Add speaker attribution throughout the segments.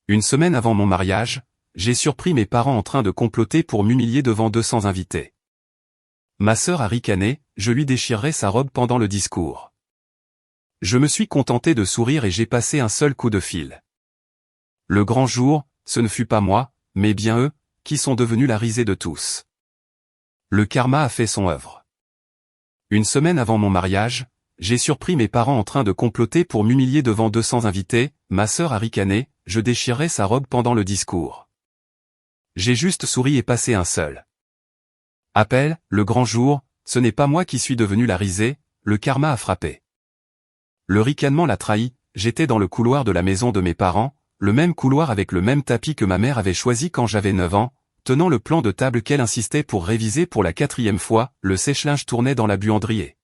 Speaker 1: Une semaine avant mon mariage, j'ai surpris mes parents en train de comploter pour m'humilier devant 200 invités. Ma sœur a ricané, je lui déchirerai sa robe pendant le discours. Je me suis contenté de sourire et j'ai passé un seul coup de fil. Le grand jour, ce ne fut pas moi, mais bien eux, qui sont devenus la risée de tous. Le karma a fait son œuvre. Une semaine avant mon mariage, j'ai surpris mes parents en train de comploter pour m'humilier devant 200 invités, ma sœur a ricané, je déchirerai sa robe pendant le discours. J'ai juste souri et passé un seul appel, le grand jour, ce n'est pas moi qui suis devenu la risée, le karma a frappé. Le ricanement l'a trahi, j'étais dans le couloir de la maison de mes parents, le même couloir avec le même tapis que ma mère avait choisi quand j'avais 9 ans, tenant le plan de table qu'elle insistait pour réviser pour la 4e fois, le sèche-linge tournait dans la buanderie.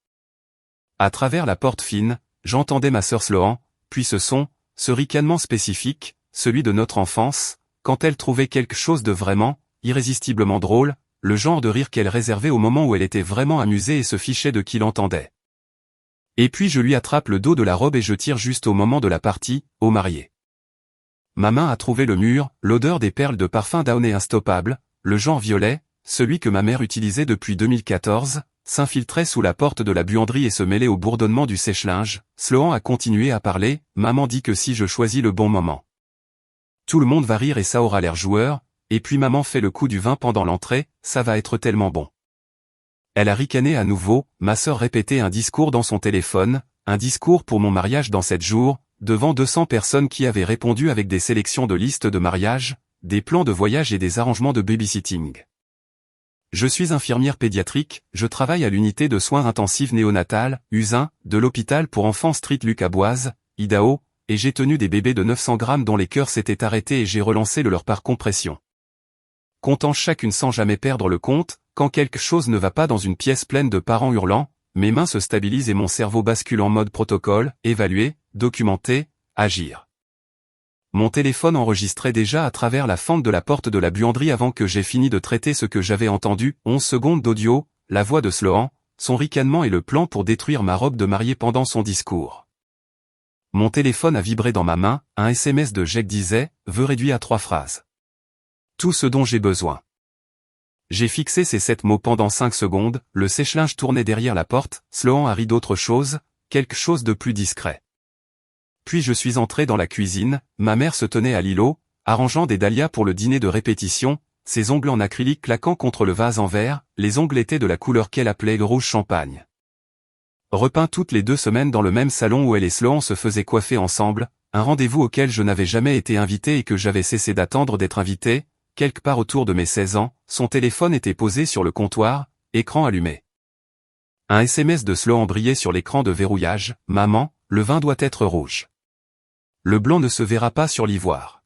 Speaker 1: À travers la porte fine, j'entendais ma sœur Sloan, puis ce ricanement spécifique, celui de notre enfance, quand elle trouvait quelque chose de vraiment, irrésistiblement drôle, le genre de rire qu'elle réservait au moment où elle était vraiment amusée et se fichait de qui l'entendait. Et puis je lui attrape le dos de la robe et je tire juste au moment de la partie, au marié. Ma main a trouvé le mur, l'odeur des perles de parfum Downy instoppable, le genre violet, celui que ma mère utilisait depuis 2014, s'infiltrait sous la porte de la buanderie et se mêlait au bourdonnement du sèche-linge. Sloan a continué à parler, maman dit que si je choisis le bon moment, tout le monde va rire et ça aura l'air joueur, et puis maman fait le coup du vin pendant l'entrée, ça va être tellement bon. Elle a ricané à nouveau, ma sœur répétait un discours dans son téléphone, un discours pour mon mariage dans 7 jours, devant 200 personnes qui avaient répondu avec des sélections de listes de mariage, des plans de voyage et des arrangements de babysitting. Je suis infirmière pédiatrique, je travaille à l'unité de soins intensifs néonatales, U1, de l'hôpital pour enfants Street Luc à Boise, Idaho, et j'ai tenu des bébés de 900 grammes dont les cœurs s'étaient arrêtés et j'ai relancé le leur par compression. Comptant chacune sans jamais perdre le compte, quand quelque chose ne va pas dans une pièce pleine de parents hurlant, mes mains se stabilisent et mon cerveau bascule en mode protocole, évaluer, documenter, agir. Mon téléphone enregistrait déjà à travers la fente de la porte de la buanderie avant que j'aie fini de traiter ce que j'avais entendu, 11 secondes d'audio, la voix de Sloan, son ricanement et le plan pour détruire ma robe de mariée pendant son discours. Mon téléphone a vibré dans ma main, un SMS de Jake disait, vœu réduit à 3 phrases. Tout ce dont j'ai besoin. J'ai fixé ces 7 mots pendant 5 secondes, le sèche-linge tournait derrière la porte, Sloan a ri d'autre chose, quelque chose de plus discret. Puis je suis entré dans la cuisine, ma mère se tenait à l'îlot, arrangeant des dahlias pour le dîner de répétition, ses ongles en acrylique claquant contre le vase en verre, les ongles étaient de la couleur qu'elle appelait rouge champagne. Repeint toutes les 2 semaines dans le même salon où elle et Sloan se faisaient coiffer ensemble, un rendez-vous auquel je n'avais jamais été invité et que j'avais cessé d'attendre d'être invité, quelque part autour de mes 16 ans, son téléphone était posé sur le comptoir, écran allumé. Un SMS de Sloan brillait sur l'écran de verrouillage, « Maman, le vin doit être rouge. Le blanc ne se verra pas sur l'ivoire. »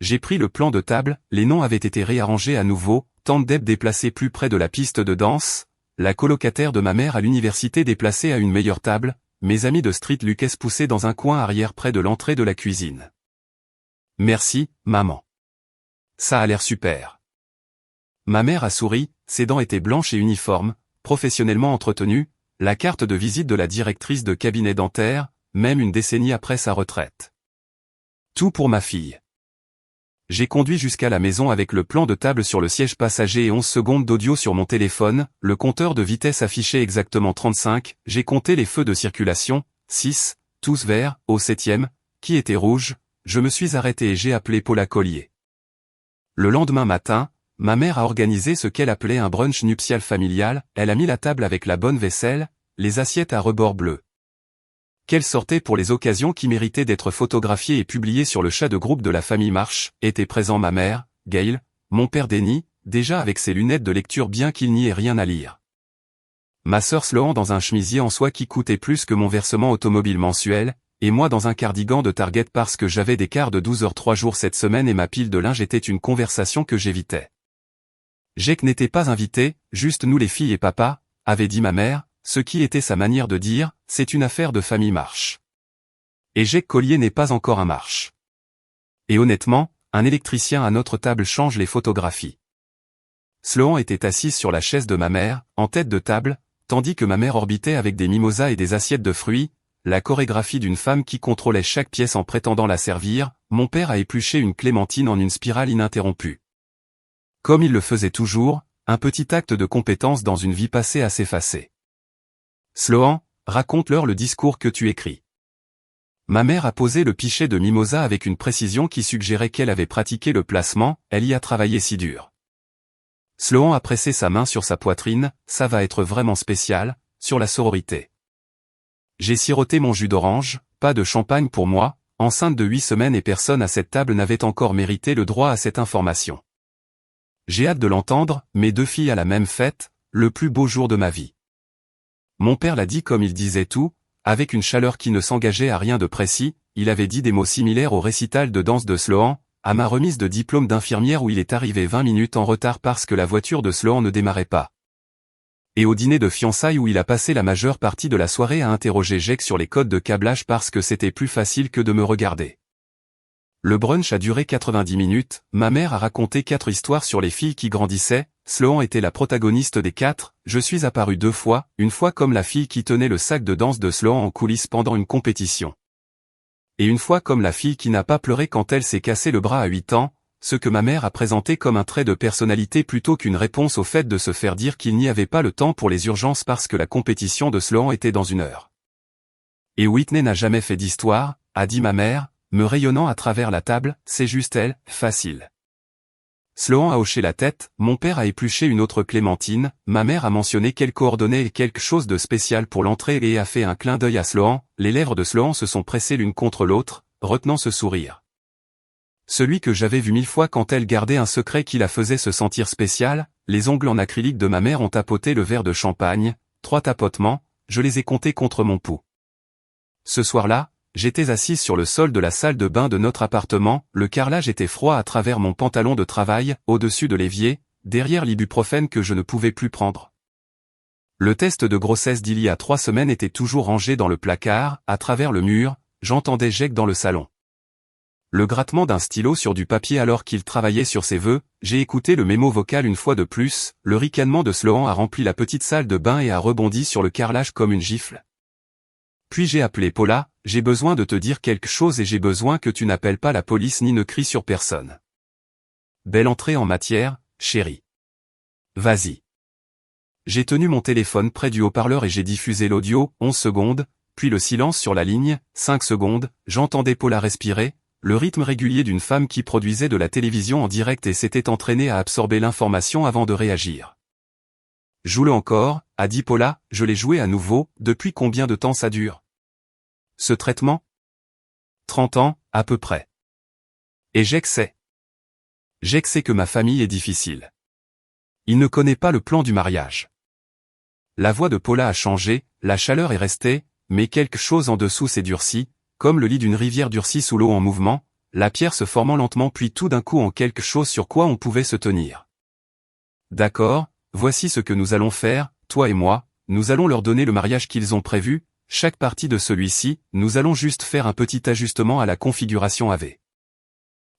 Speaker 1: J'ai pris le plan de table, les noms avaient été réarrangés à nouveau, tante Deb déplacée plus près de la piste de danse, la colocataire de ma mère à l'université déplacée à une meilleure table, mes amis de Street Lucas poussés dans un coin arrière près de l'entrée de la cuisine. Merci, maman. Ça a l'air super. Ma mère a souri, ses dents étaient blanches et uniformes, professionnellement entretenues, la carte de visite de la directrice de cabinet dentaire, même une décennie après sa retraite. Tout pour ma fille. J'ai conduit jusqu'à la maison avec le plan de table sur le siège passager et 11 secondes d'audio sur mon téléphone, le compteur de vitesse affichait exactement 35, j'ai compté les feux de circulation, 6, tous verts, au 7e, qui était rouge, je me suis arrêté et j'ai appelé Paula Collier. Le lendemain matin, ma mère a organisé ce qu'elle appelait un brunch nuptial familial, elle a mis la table avec la bonne vaisselle, les assiettes à rebord bleu. Qu'elle sortait pour les occasions qui méritaient d'être photographiées et publiées sur le chat de groupe de la famille Marsh, étaient présents ma mère, Gail, mon père Denny, déjà avec ses lunettes de lecture bien qu'il n'y ait rien à lire. Ma sœur Sloan dans un chemisier en soie qui coûtait plus que mon versement automobile mensuel, et moi dans un cardigan de Target parce que j'avais des quarts de 12 heures 3 jours cette semaine et ma pile de linge était une conversation que j'évitais. Jake n'était pas invité, juste nous les filles et papa, avait dit ma mère, ce qui était sa manière de dire, c'est une affaire de famille Marsh. Et Jake Collier n'est pas encore un Marsh. Et honnêtement, un électricien à notre table change les photographies. Sloan était assise sur la chaise de ma mère, en tête de table, tandis que ma mère orbitait avec des mimosas et des assiettes de fruits, la chorégraphie d'une femme qui contrôlait chaque pièce en prétendant la servir, mon père a épluché une clémentine en une spirale ininterrompue. Comme il le faisait toujours, un petit acte de compétence dans une vie passée à s'effacer. Sloan, raconte-leur le discours que tu écris. Ma mère a posé le pichet de mimosa avec une précision qui suggérait qu'elle avait pratiqué le placement, elle y a travaillé si dur. Sloan a pressé sa main sur sa poitrine, ça va être vraiment spécial, sur la sororité. J'ai siroté mon jus d'orange, pas de champagne pour moi, enceinte de 8 semaines et personne à cette table n'avait encore mérité le droit à cette information. J'ai hâte de l'entendre, mes 2 filles à la même fête, le plus beau jour de ma vie. Mon père l'a dit comme il disait tout, avec une chaleur qui ne s'engageait à rien de précis, il avait dit des mots similaires au récital de danse de Sloan, à ma remise de diplôme d'infirmière où il est arrivé 20 minutes en retard parce que la voiture de Sloan ne démarrait pas. Et au dîner de fiançailles où il a passé la majeure partie de la soirée à interroger Jake sur les codes de câblage parce que c'était plus facile que de me regarder. Le brunch a duré 90 minutes, ma mère a raconté 4 histoires sur les filles qui grandissaient, Sloan était la protagoniste des 4, je suis apparu 2 fois, une fois comme la fille qui tenait le sac de danse de Sloan en coulisses pendant une compétition. Et une fois comme la fille qui n'a pas pleuré quand elle s'est cassé le bras à 8 ans, ce que ma mère a présenté comme un trait de personnalité plutôt qu'une réponse au fait de se faire dire qu'il n'y avait pas le temps pour les urgences parce que la compétition de Sloan était dans 1 heure. Et Whitney n'a jamais fait d'histoire, a dit ma mère, me rayonnant à travers la table, c'est juste elle, facile. Sloan a hoché la tête, mon père a épluché une autre clémentine, ma mère a mentionné qu'elle coordonnait quelque chose de spécial pour l'entrée et a fait un clin d'œil à Sloan, les lèvres de Sloan se sont pressées l'une contre l'autre, retenant ce sourire. Celui que j'avais vu 1000 fois quand elle gardait un secret qui la faisait se sentir spéciale, les ongles en acrylique de ma mère ont tapoté le verre de champagne, 3 tapotements, je les ai comptés contre mon pouls. Ce soir-là, j'étais assise sur le sol de la salle de bain de notre appartement, le carrelage était froid à travers mon pantalon de travail, au-dessus de l'évier, derrière l'ibuprofène que je ne pouvais plus prendre. Le test de grossesse d'il y a 3 semaines était toujours rangé dans le placard, à travers le mur, j'entendais Jake dans le salon. Le grattement d'un stylo sur du papier alors qu'il travaillait sur ses vœux, j'ai écouté le mémo vocal une fois de plus, le ricanement de Sloan a rempli la petite salle de bain et a rebondi sur le carrelage comme une gifle. Puis j'ai appelé Paula, j'ai besoin de te dire quelque chose et j'ai besoin que tu n'appelles pas la police ni ne cries sur personne. Belle entrée en matière, chérie. Vas-y. J'ai tenu mon téléphone près du haut-parleur et j'ai diffusé l'audio, 11 secondes, puis le silence sur la ligne, 5 secondes, j'entendais Paula respirer, le rythme régulier d'une femme qui produisait de la télévision en direct et s'était entraînée à absorber l'information avant de réagir. Joue-le encore, a dit Paula, je l'ai joué à nouveau, depuis combien de temps ça dure? Ce traitement? 30 ans, à peu près. Et Jake sait. Jake sait que ma famille est difficile. Il ne connaît pas le plan du mariage. La voix de Paula a changé, la chaleur est restée, mais quelque chose en dessous s'est durci, comme le lit d'une rivière durcie sous l'eau en mouvement, la pierre se formant lentement puis tout d'un coup en quelque chose sur quoi on pouvait se tenir. D'accord, voici ce que nous allons faire, toi et moi, nous allons leur donner le mariage qu'ils ont prévu, chaque partie de celui-ci, nous allons juste faire un petit ajustement à la configuration AV.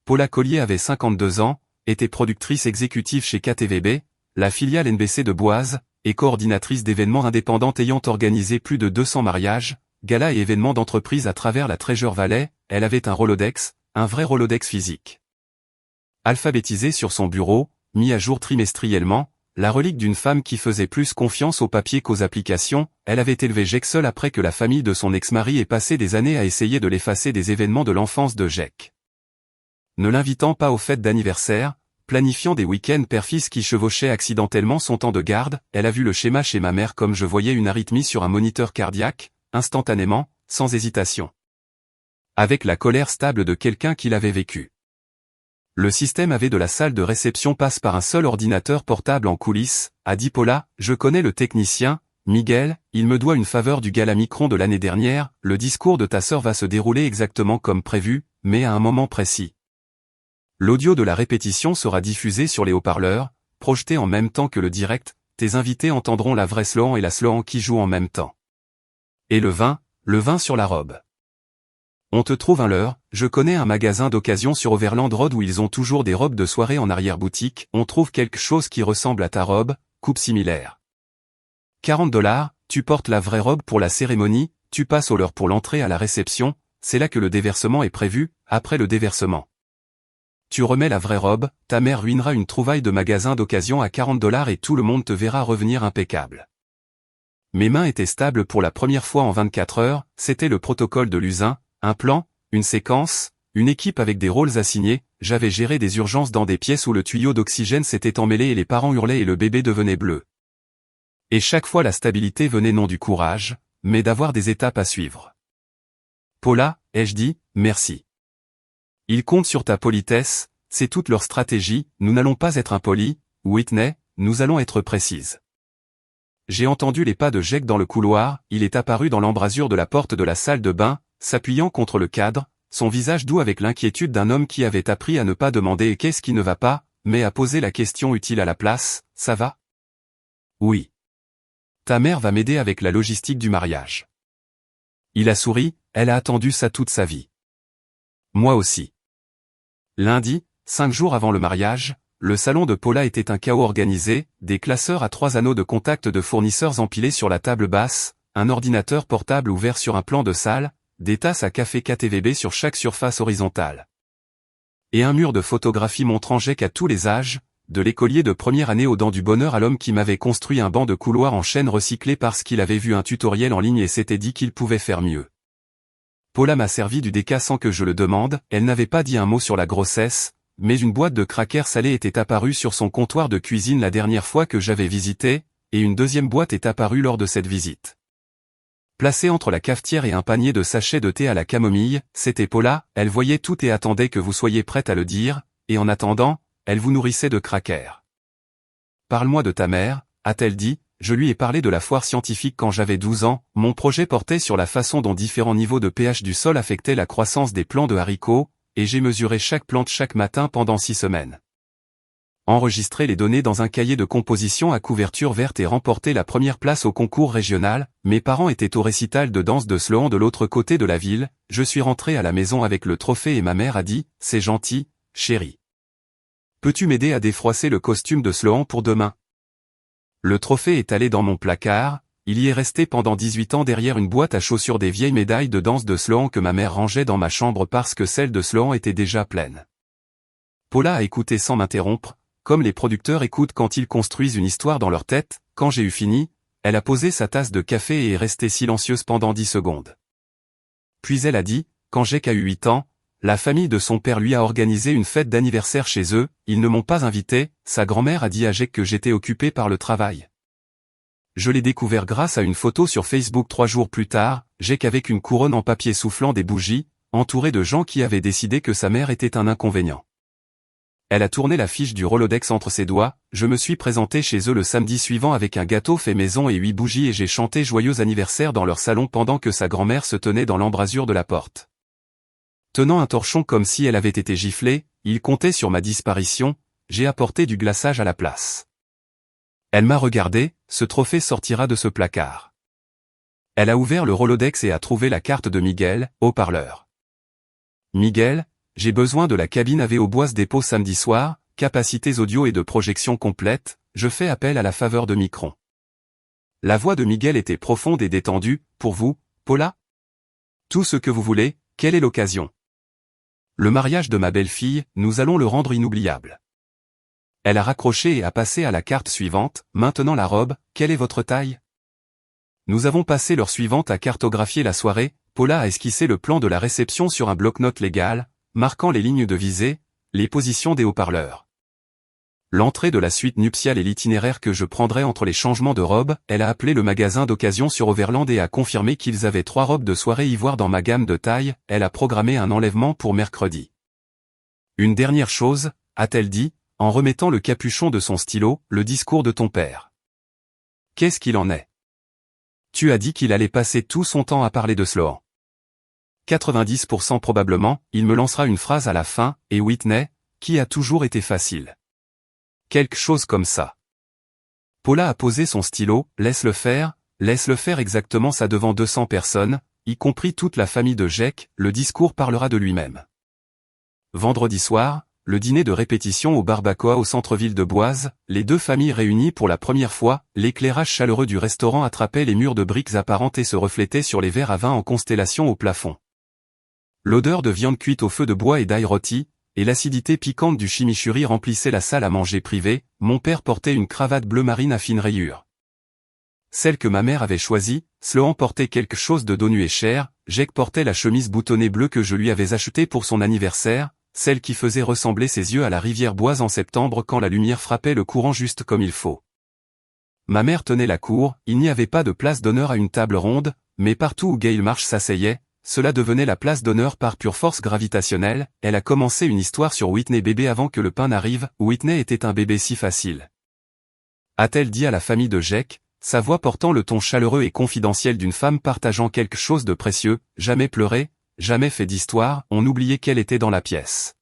Speaker 1: Paula Collier avait 52 ans, était productrice exécutive chez KTVB, la filiale NBC de Boise, et coordinatrice d'événements indépendantes ayant organisé plus de 200 mariages, galas et événements d'entreprise à travers la Treasure Valley, elle avait un Rolodex, un vrai Rolodex physique. Alphabétisé sur son bureau, mis à jour trimestriellement, la relique d'une femme qui faisait plus confiance au papier qu'aux applications, elle avait élevé Jake seul après que la famille de son ex-mari ait passé des années à essayer de l'effacer des événements de l'enfance de Jake. Ne l'invitant pas aux fêtes d'anniversaire, planifiant des week-ends père-fils qui chevauchaient accidentellement son temps de garde, elle a vu le schéma chez ma mère comme je voyais une arythmie sur un moniteur cardiaque, instantanément, sans hésitation. Avec la colère stable de quelqu'un qui l'avait vécu. Le système AV de la salle de réception passe par un seul ordinateur portable en coulisses, a dit Paula, je connais le technicien, Miguel, il me doit une faveur du gala Micron de l'année dernière, le discours de ta sœur va se dérouler exactement comme prévu, mais à un moment précis. L'audio de la répétition sera diffusé sur les haut-parleurs, projeté en même temps que le direct, tes invités entendront la vraie Sloan et la Sloan qui jouent en même temps. Et le vin sur la robe. On te trouve un leurre, je connais un magasin d'occasion sur Overland Road où ils ont toujours des robes de soirée en arrière-boutique, on trouve quelque chose qui ressemble à ta robe, coupe similaire. $40, tu portes la vraie robe pour la cérémonie, tu passes au leur pour l'entrée à la réception, c'est là que le déversement est prévu, après le déversement. Tu remets la vraie robe, ta mère ruinera une trouvaille de magasin d'occasion à 40 $ et tout le monde te verra revenir impeccable. Mes mains étaient stables pour la première fois en 24 heures, c'était le protocole de l'usin, un plan, une séquence, une équipe avec des rôles assignés, j'avais géré des urgences dans des pièces où le tuyau d'oxygène s'était emmêlé et les parents hurlaient et le bébé devenait bleu. Et chaque fois la stabilité venait non du courage, mais d'avoir des étapes à suivre. Paula, ai-je dit, merci. Ils comptent sur ta politesse, c'est toute leur stratégie, nous n'allons pas être impolis, Whitney, nous allons être précises. J'ai entendu les pas de Jake dans le couloir, il est apparu dans l'embrasure de la porte de la salle de bain, s'appuyant contre le cadre, son visage doux avec l'inquiétude d'un homme qui avait appris à ne pas demander « qu'est-ce qui ne va pas ?» mais à poser la question utile à la place « ça va ?» Oui. Ta mère va m'aider avec la logistique du mariage. Il a souri, elle a attendu ça toute sa vie. Moi aussi. Lundi, 5 jours avant le mariage, le salon de Paula était un chaos organisé, des classeurs à 3 anneaux de contact de fournisseurs empilés sur la table basse, un ordinateur portable ouvert sur un plan de salle, des tasses à café KTVB sur chaque surface horizontale. Et un mur de photographies montrant Jake à tous les âges, de l'écolier de première année aux dents du bonheur à l'homme qui m'avait construit un banc de couloir en chaîne recyclé parce qu'il avait vu un tutoriel en ligne et s'était dit qu'il pouvait faire mieux. Paula m'a servi du déca sans que je le demande, elle n'avait pas dit un mot sur la grossesse, mais une boîte de crackers salés était apparue sur son comptoir de cuisine la dernière fois que j'avais visité, et une deuxième boîte est apparue lors de cette visite. Placée entre la cafetière et un panier de sachets de thé à la camomille, c'était Paula, elle voyait tout et attendait que vous soyez prête à le dire, et en attendant, elle vous nourrissait de crackers. Parle-moi de ta mère, a-t-elle dit. Je lui ai parlé de la foire scientifique quand j'avais 12 ans, mon projet portait sur la façon dont différents niveaux de pH du sol affectaient la croissance des plants de haricots, et j'ai mesuré chaque plante chaque matin pendant 6 semaines. Enregistré les données dans un cahier de composition à couverture verte et remporté la première place au concours régional, mes parents étaient au récital de danse de Sloan de l'autre côté de la ville, je suis rentré à la maison avec le trophée et ma mère a dit, c'est gentil, chérie. Peux-tu m'aider à défroisser le costume de Sloan pour demain ? Le trophée est allé dans mon placard, il y est resté pendant 18 ans derrière une boîte à chaussures des vieilles médailles de danse de Sloan que ma mère rangeait dans ma chambre parce que celle de Sloan était déjà pleine. Paula a écouté sans m'interrompre, comme les producteurs écoutent quand ils construisent une histoire dans leur tête, quand j'ai eu fini, elle a posé sa tasse de café et est restée silencieuse pendant 10 secondes. Puis elle a dit, quand Jake a eu 8 ans, la famille de son père lui a organisé une fête d'anniversaire chez eux, ils ne m'ont pas invité, sa grand-mère a dit à Jake que j'étais occupé par le travail. Je l'ai découvert grâce à une photo sur Facebook 3 jours plus tard, Jake avec une couronne en papier soufflant des bougies, entouré de gens qui avaient décidé que sa mère était un inconvénient. Elle a tourné la fiche du Rolodex entre ses doigts, je me suis présenté chez eux le samedi suivant avec un gâteau fait maison et 8 bougies et j'ai chanté joyeux anniversaire dans leur salon pendant que sa grand-mère se tenait dans l'embrasure de la porte. Tenant un torchon comme si elle avait été giflée, il comptait sur ma disparition, j'ai apporté du glaçage à la place. Elle m'a regardé, ce trophée sortira de ce placard. Elle a ouvert le Rolodex et a trouvé la carte de Miguel, haut-parleur. Miguel, j'ai besoin de la cabine AV au Bois dépôt samedi soir, capacités audio et de projection complète, je fais appel à la faveur de Micron. La voix de Miguel était profonde et détendue, pour vous, Paula ? Tout ce que vous voulez, quelle est l'occasion ? Le mariage de ma belle-fille, nous allons le rendre inoubliable. Elle a raccroché et a passé à la carte suivante, maintenant la robe, quelle est votre taille ? Nous avons passé l'heure suivante à cartographier la soirée, Paula a esquissé le plan de la réception sur un bloc-notes légal, marquant les lignes de visée, les positions des haut-parleurs. L'entrée de la suite nuptiale et l'itinéraire que je prendrai entre les changements de robes, elle a appelé le magasin d'occasion sur Overland et a confirmé qu'ils avaient 3 robes de soirée ivoire dans ma gamme de taille, elle a programmé un enlèvement pour mercredi. Une dernière chose, a-t-elle dit, en remettant le capuchon de son stylo, le discours de ton père. Qu'est-ce qu'il en est ? Tu as dit qu'il allait passer tout son temps à parler de Sloan. 90% probablement, il me lancera une phrase à la fin, et Whitney, qui a toujours été facile. Quelque chose comme ça. Paula a posé son stylo, laisse-le faire exactement ça devant 200 personnes, y compris toute la famille de Jake, le discours parlera de lui-même. Vendredi soir, le dîner de répétition au barbacoa au centre-ville de Boise, les deux familles réunies pour la première fois, l'éclairage chaleureux du restaurant attrapait les murs de briques apparentes et se reflétait sur les verres à vin en constellation au plafond. L'odeur de viande cuite au feu de bois et d'ail rôti, et l'acidité piquante du chimichurri remplissait la salle à manger privée. Mon père portait une cravate bleu marine à fines rayures. Celle que ma mère avait choisie, Sloan portait quelque chose de dos nu et cher, Jake portait la chemise boutonnée bleue que je lui avais achetée pour son anniversaire, celle qui faisait ressembler ses yeux à la rivière Boise en septembre quand la lumière frappait le courant juste comme il faut. Ma mère tenait la cour, il n'y avait pas de place d'honneur à une table ronde, mais partout où Gail Marsh s'asseyait, cela devenait la place d'honneur par pure force gravitationnelle. Elle a commencé une histoire sur Whitney bébé avant que le pain n'arrive. Whitney était un bébé si facile, a-t-elle dit à la famille de Jake, sa voix portant le ton chaleureux et confidentiel d'une femme partageant quelque chose de précieux. Jamais pleuré, jamais fait d'histoire, on oubliait qu'elle était dans la pièce.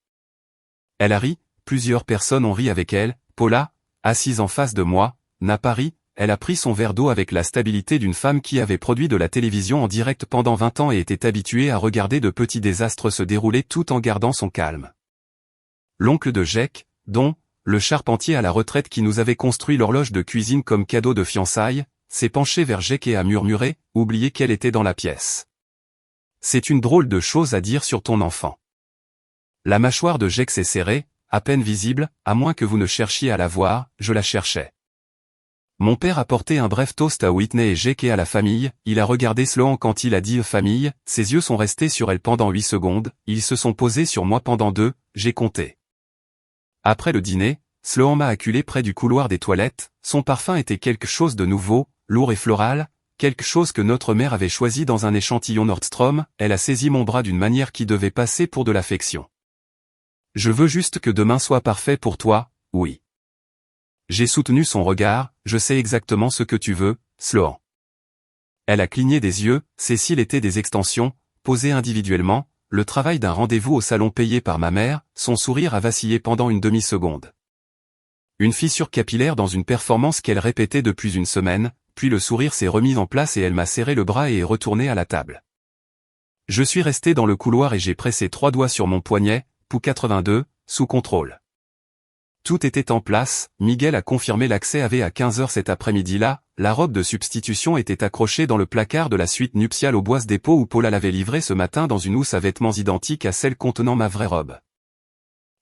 Speaker 1: Elle a ri, plusieurs personnes ont ri avec elle. Paula, assise en face de moi, n'a pas ri. Elle a pris son verre d'eau avec la stabilité d'une femme qui avait produit de la télévision en direct pendant 20 ans et était habituée à regarder de petits désastres se dérouler tout en gardant son calme. L'oncle de Jake, dont, le charpentier à la retraite qui nous avait construit l'horloge de cuisine comme cadeau de fiançailles, s'est penché vers Jake et a murmuré, oubliez qu'elle était dans la pièce. C'est une drôle de chose à dire sur ton enfant. La mâchoire de Jake s'est serrée, à peine visible, à moins que vous ne cherchiez à la voir, je la cherchais. Mon père a porté un bref toast à Whitney et Jake et à la famille, il a regardé Sloan quand il a dit « famille », ses yeux sont restés sur elle pendant 8 secondes, ils se sont posés sur moi pendant 2, j'ai compté. Après le dîner, Sloan m'a acculé près du couloir des toilettes, son parfum était quelque chose de nouveau, lourd et floral, quelque chose que notre mère avait choisi dans un échantillon Nordstrom. Elle a saisi mon bras d'une manière qui devait passer pour de l'affection. Je veux juste que demain soit parfait pour toi, oui. J'ai soutenu son regard, je sais exactement ce que tu veux, Sloan. Elle a cligné des yeux, ses cils étaient des extensions, posées individuellement, le travail d'un rendez-vous au salon payé par ma mère, son sourire a vacillé pendant une demi-seconde. Une fissure capillaire dans une performance qu'elle répétait depuis une semaine, puis le sourire s'est remis en place et elle m'a serré le bras et est retournée à la table. Je suis resté dans le couloir et j'ai pressé 3 doigts sur mon poignet, pouls 82, sous contrôle. Tout était en place, Miguel a confirmé l'accès avait à 15h cet après-midi-là, la robe de substitution était accrochée dans le placard de la suite nuptiale au Boise Dépôt où Paula l'avait livrée ce matin dans une housse à vêtements identique à celle contenant ma vraie robe.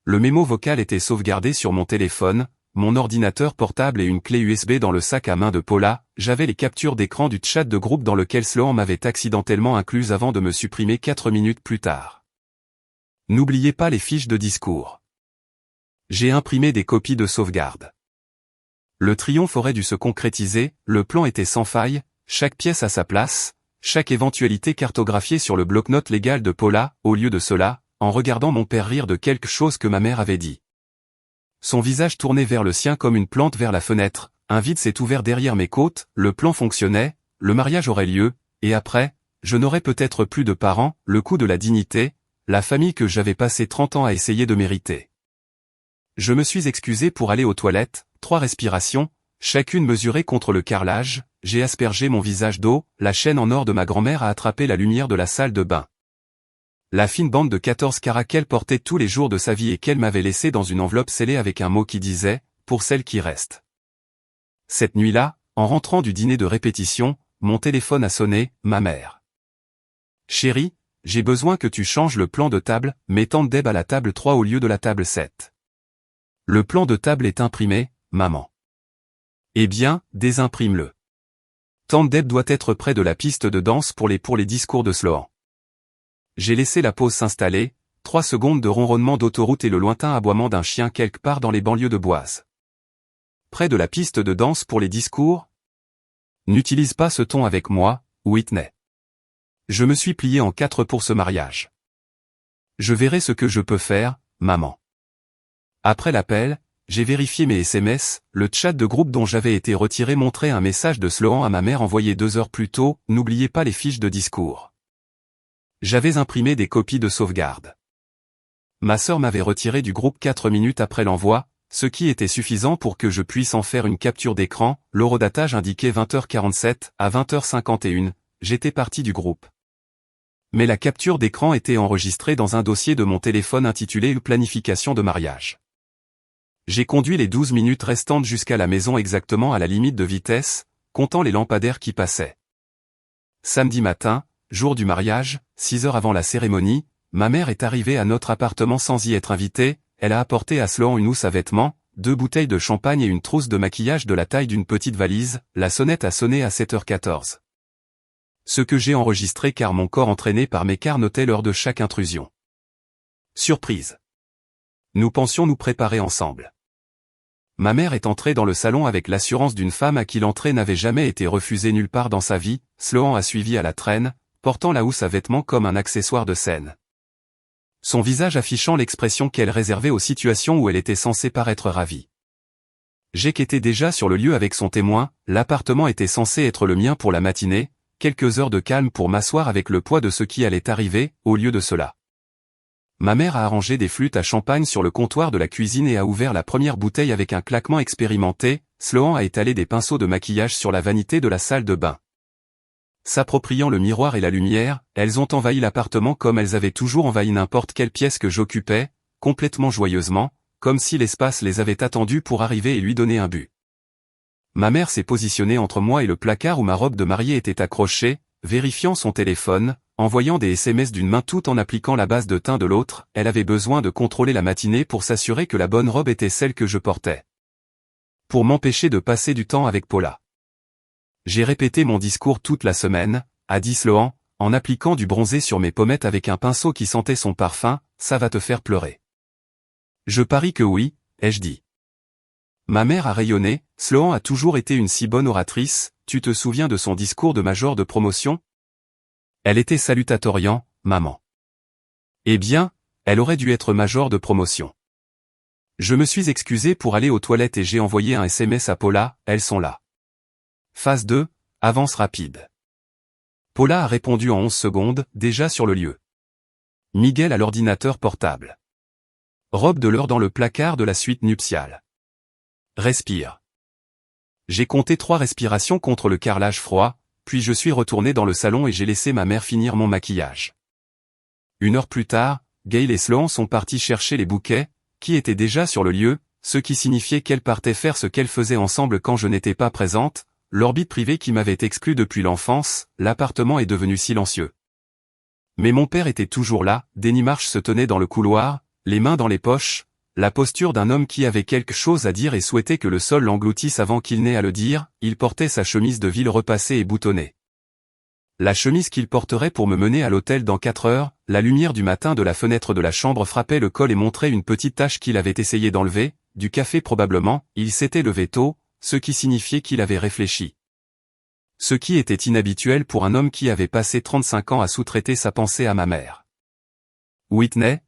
Speaker 1: Le mémo vocal était sauvegardé sur mon téléphone, mon ordinateur portable et une clé USB dans le sac à main de Paula, j'avais les captures d'écran du chat de groupe dans lequel Sloan m'avait accidentellement incluse avant de me supprimer 4 minutes plus tard. N'oubliez pas les fiches de discours. J'ai imprimé des copies de sauvegarde. Le triomphe aurait dû se concrétiser, le plan était sans faille, chaque pièce à sa place, chaque éventualité cartographiée sur le bloc-notes légal de Paula. Au lieu de cela, en regardant mon père rire de quelque chose que ma mère avait dit. Son visage tourné vers le sien comme une plante vers la fenêtre, un vide s'est ouvert derrière mes côtes, le plan fonctionnait, le mariage aurait lieu, et après, je n'aurais peut-être plus de parents, le coup de la dignité, la famille que j'avais passé 30 ans à essayer de mériter. Je me suis excusé pour aller aux toilettes, 3 respirations, chacune mesurée contre le carrelage, j'ai aspergé mon visage d'eau, la chaîne en or de ma grand-mère a attrapé la lumière de la salle de bain. La fine bande de 14 carats qu'elle portait tous les jours de sa vie et qu'elle m'avait laissée dans une enveloppe scellée avec un mot qui disait « pour celle qui reste ». Cette nuit-là, en rentrant du dîner de répétition, mon téléphone a sonné, ma mère. « Chérie, j'ai besoin que tu changes le plan de table, mets tante Deb à la table 3 au lieu de la table 7. Le plan de table est imprimé, maman. Eh bien, désimprime-le. Tante Deb doit être près de la piste de danse pour les discours de Sloan. J'ai laissé la pause s'installer, 3 secondes de ronronnement d'autoroute et le lointain aboiement d'un chien quelque part dans les banlieues de Boise. Près de la piste de danse pour les discours? N'utilise pas ce ton avec moi, Whitney. Je me suis plié en 4 pour ce mariage. Je verrai ce que je peux faire, maman. Après l'appel, j'ai vérifié mes SMS, le chat de groupe dont j'avais été retiré montrait un message de Sloan à ma mère envoyé 2 heures plus tôt, n'oubliez pas les fiches de discours. J'avais imprimé des copies de sauvegarde. Ma sœur m'avait retiré du groupe 4 minutes après l'envoi, ce qui était suffisant pour que je puisse en faire une capture d'écran, l'horodatage indiquait 20h47, à 20h51, j'étais parti du groupe. Mais la capture d'écran était enregistrée dans un dossier de mon téléphone intitulé « Planification de mariage ». J'ai conduit les 12 minutes restantes jusqu'à la maison exactement à la limite de vitesse, comptant les lampadaires qui passaient. Samedi matin, jour du mariage, 6 heures avant la cérémonie, ma mère est arrivée à notre appartement sans y être invitée. Elle a apporté à Sloan une housse à vêtements, 2 bouteilles de champagne et une trousse de maquillage de la taille d'une petite valise. La sonnette a sonné à 7h14. Ce que j'ai enregistré car mon corps entraîné par mes cars notait l'heure de chaque intrusion. Surprise. Nous pensions nous préparer ensemble. Ma mère est entrée dans le salon avec l'assurance d'une femme à qui l'entrée n'avait jamais été refusée nulle part dans sa vie. Sloan a suivi à la traîne, portant la housse à vêtements comme un accessoire de scène. Son visage affichant l'expression qu'elle réservait aux situations où elle était censée paraître ravie. Jake était déjà sur le lieu avec son témoin. L'appartement était censé être le mien pour la matinée, quelques heures de calme pour m'asseoir avec le poids de ce qui allait arriver. Au lieu de cela, ma mère a arrangé des flûtes à champagne sur le comptoir de la cuisine et a ouvert la première bouteille avec un claquement expérimenté. Sloan a étalé des pinceaux de maquillage sur la vanité de la salle de bain. S'appropriant le miroir et la lumière, elles ont envahi l'appartement comme elles avaient toujours envahi n'importe quelle pièce que j'occupais, complètement joyeusement, comme si l'espace les avait attendues pour arriver et lui donner un but. Ma mère s'est positionnée entre moi et le placard où ma robe de mariée était accrochée, vérifiant son téléphone, envoyant des SMS d'une main tout en appliquant la base de teint de l'autre. Elle avait besoin de contrôler la matinée pour s'assurer que la bonne robe était celle que je portais. Pour m'empêcher de passer du temps avec Paula. J'ai répété mon discours toute la semaine, a dit Sloan, en appliquant du bronzé sur mes pommettes avec un pinceau qui sentait son parfum. Ça va te faire pleurer. Je parie que oui, ai-je dit. Ma mère a rayonné. Sloan a toujours été une si bonne oratrice. Tu te souviens de son discours de major de promotion? Elle était salutatoriant, maman. Eh bien, elle aurait dû être major de promotion. Je me suis excusé pour aller aux toilettes et j'ai envoyé un SMS à Paula. Elles sont là. Phase 2, avance rapide. Paula a répondu en 11 secondes, déjà sur le lieu. Miguel à l'ordinateur portable. Robe de l'heure dans le placard de la suite nuptiale. Respire. J'ai compté 3 respirations contre le carrelage froid, puis je suis retourné dans le salon et j'ai laissé ma mère finir mon maquillage. 1 heure plus tard, Gail et Sloan sont partis chercher les bouquets, qui étaient déjà sur le lieu, ce qui signifiait qu'elles partaient faire ce qu'elles faisaient ensemble quand je n'étais pas présente. L'orbite privée qui m'avait exclu depuis l'enfance. L'appartement est devenu silencieux. Mais mon père était toujours là. Denny Marsh se tenait dans le couloir, les mains dans les poches, la posture d'un homme qui avait quelque chose à dire et souhaitait que le sol l'engloutisse avant qu'il n'ait à le dire. Il portait sa chemise de ville repassée et boutonnée. La chemise qu'il porterait pour me mener à l'hôtel dans 4 heures. La lumière du matin de la fenêtre de la chambre frappait le col et montrait une petite tache qu'il avait essayé d'enlever, du café probablement. Il s'était levé tôt, ce qui signifiait qu'il avait réfléchi. Ce qui était inhabituel pour un homme qui avait passé 35 ans à sous-traiter sa pensée à ma mère. Whitney,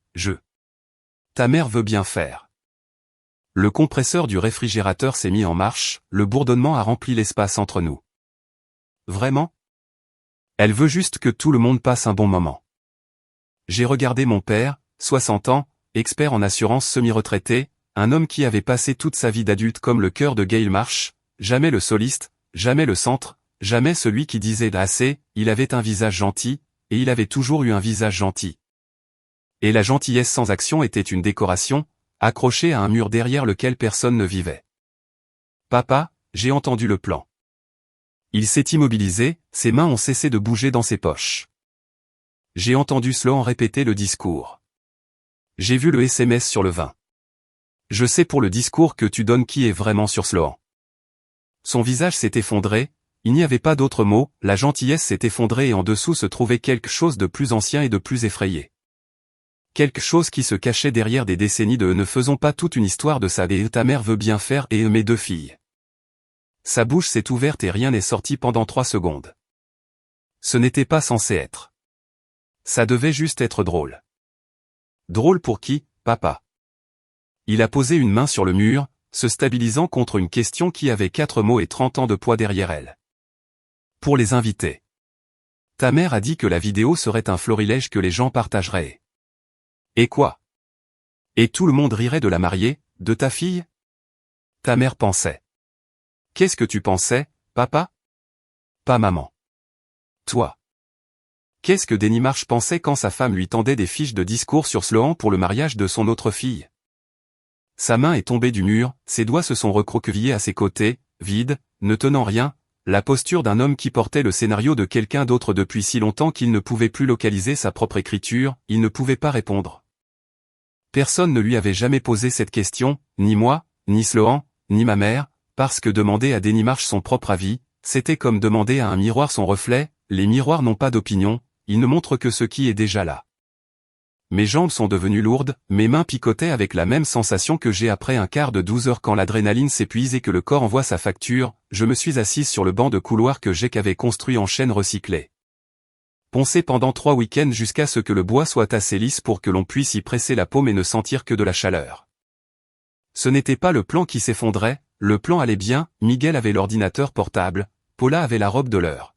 Speaker 1: ta mère veut bien faire. Le compresseur du réfrigérateur s'est mis en marche, le bourdonnement a rempli l'espace entre nous. Vraiment? Elle veut juste que tout le monde passe un bon moment. J'ai regardé mon père, 60 ans, expert en assurance semi-retraité, un homme qui avait passé toute sa vie d'adulte comme le cœur de Gail Marsh, jamais le soliste, jamais le centre, jamais celui qui disait assez. Il avait un visage gentil, et il avait toujours eu un visage gentil. Et la gentillesse sans action était une décoration, accrochée à un mur derrière lequel personne ne vivait. Papa, j'ai entendu le plan. Il s'est immobilisé, ses mains ont cessé de bouger dans ses poches. J'ai entendu Sloan répéter le discours. J'ai vu le SMS sur le vin. Je sais pour le discours que tu donnes qui est vraiment sur Sloan. Son visage s'est effondré, il n'y avait pas d'autre mot, la gentillesse s'est effondrée et en dessous se trouvait quelque chose de plus ancien et de plus effrayé. Quelque chose qui se cachait derrière des décennies de « ne faisons pas toute une histoire de ça et ta mère veut bien faire et mes 2 filles ». Sa bouche s'est ouverte et rien n'est sorti pendant 3 secondes. Ce n'était pas censé être. Ça devait juste être drôle. Drôle pour qui, papa? Il a posé une main sur le mur, se stabilisant contre une question qui avait 4 mots et 30 ans de poids derrière elle. Pour les invités. Ta mère a dit que la vidéo serait un florilège que les gens partageraient. Et quoi? Et tout le monde rirait de la mariée, de ta fille? Ta mère pensait. Qu'est-ce que tu pensais, papa? Pas maman. Toi. Qu'est-ce que Denis Marsh pensait quand sa femme lui tendait des fiches de discours sur Sloan pour le mariage de son autre fille? Sa main est tombée du mur, ses doigts se sont recroquevillés à ses côtés, vides, ne tenant rien, la posture d'un homme qui portait le scénario de quelqu'un d'autre depuis si longtemps qu'il ne pouvait plus localiser sa propre écriture, il ne pouvait pas répondre. Personne ne lui avait jamais posé cette question, ni moi, ni Sloan, ni ma mère, parce que demander à Denis Marsh son propre avis, c'était comme demander à un miroir son reflet, les miroirs n'ont pas d'opinion, ils ne montrent que ce qui est déjà là. Mes jambes sont devenues lourdes, mes mains picotaient avec la même sensation que j'ai après un quart de 12 heures quand l'adrénaline s'épuise et que le corps envoie sa facture, je me suis assise sur le banc de couloir que Jake avait construit en chêne recyclé. Poncé pendant 3 week-ends jusqu'à ce que le bois soit assez lisse pour que l'on puisse y presser la paume et ne sentir que de la chaleur. Ce n'était pas le plan qui s'effondrait, le plan allait bien, Miguel avait l'ordinateur portable, Paula avait la robe de l'heure.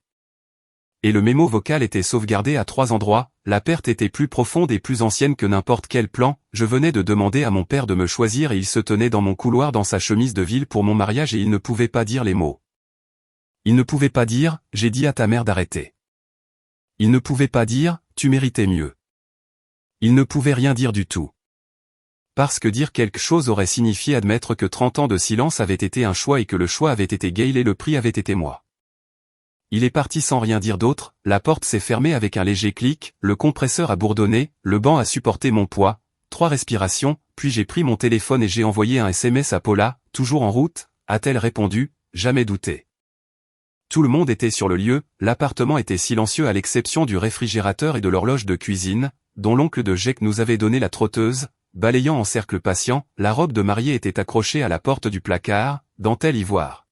Speaker 1: Et le mémo vocal était sauvegardé à 3 endroits, la perte était plus profonde et plus ancienne que n'importe quel plan, je venais de demander à mon père de me choisir et il se tenait dans mon couloir dans sa chemise de ville pour mon mariage et il ne pouvait pas dire les mots. Il ne pouvait pas dire, j'ai dit à ta mère d'arrêter. Il ne pouvait pas dire, tu méritais mieux. Il ne pouvait rien dire du tout. Parce que dire quelque chose aurait signifié admettre que 30 ans de silence avait été un choix et que le choix avait été Gail et le prix avait été moi. Il est parti sans rien dire d'autre, la porte s'est fermée avec un léger clic, le compresseur a bourdonné, le banc a supporté mon poids, 3 respirations, puis j'ai pris mon téléphone et j'ai envoyé un SMS à Paula, toujours en route, a-t-elle répondu, jamais douté. Tout le monde était sur le lieu, l'appartement était silencieux à l'exception du réfrigérateur et de l'horloge de cuisine, dont l'oncle de Jake nous avait donné la trotteuse, balayant en cercle patient, la robe de mariée était accrochée à la porte du placard, dentelle ivoire.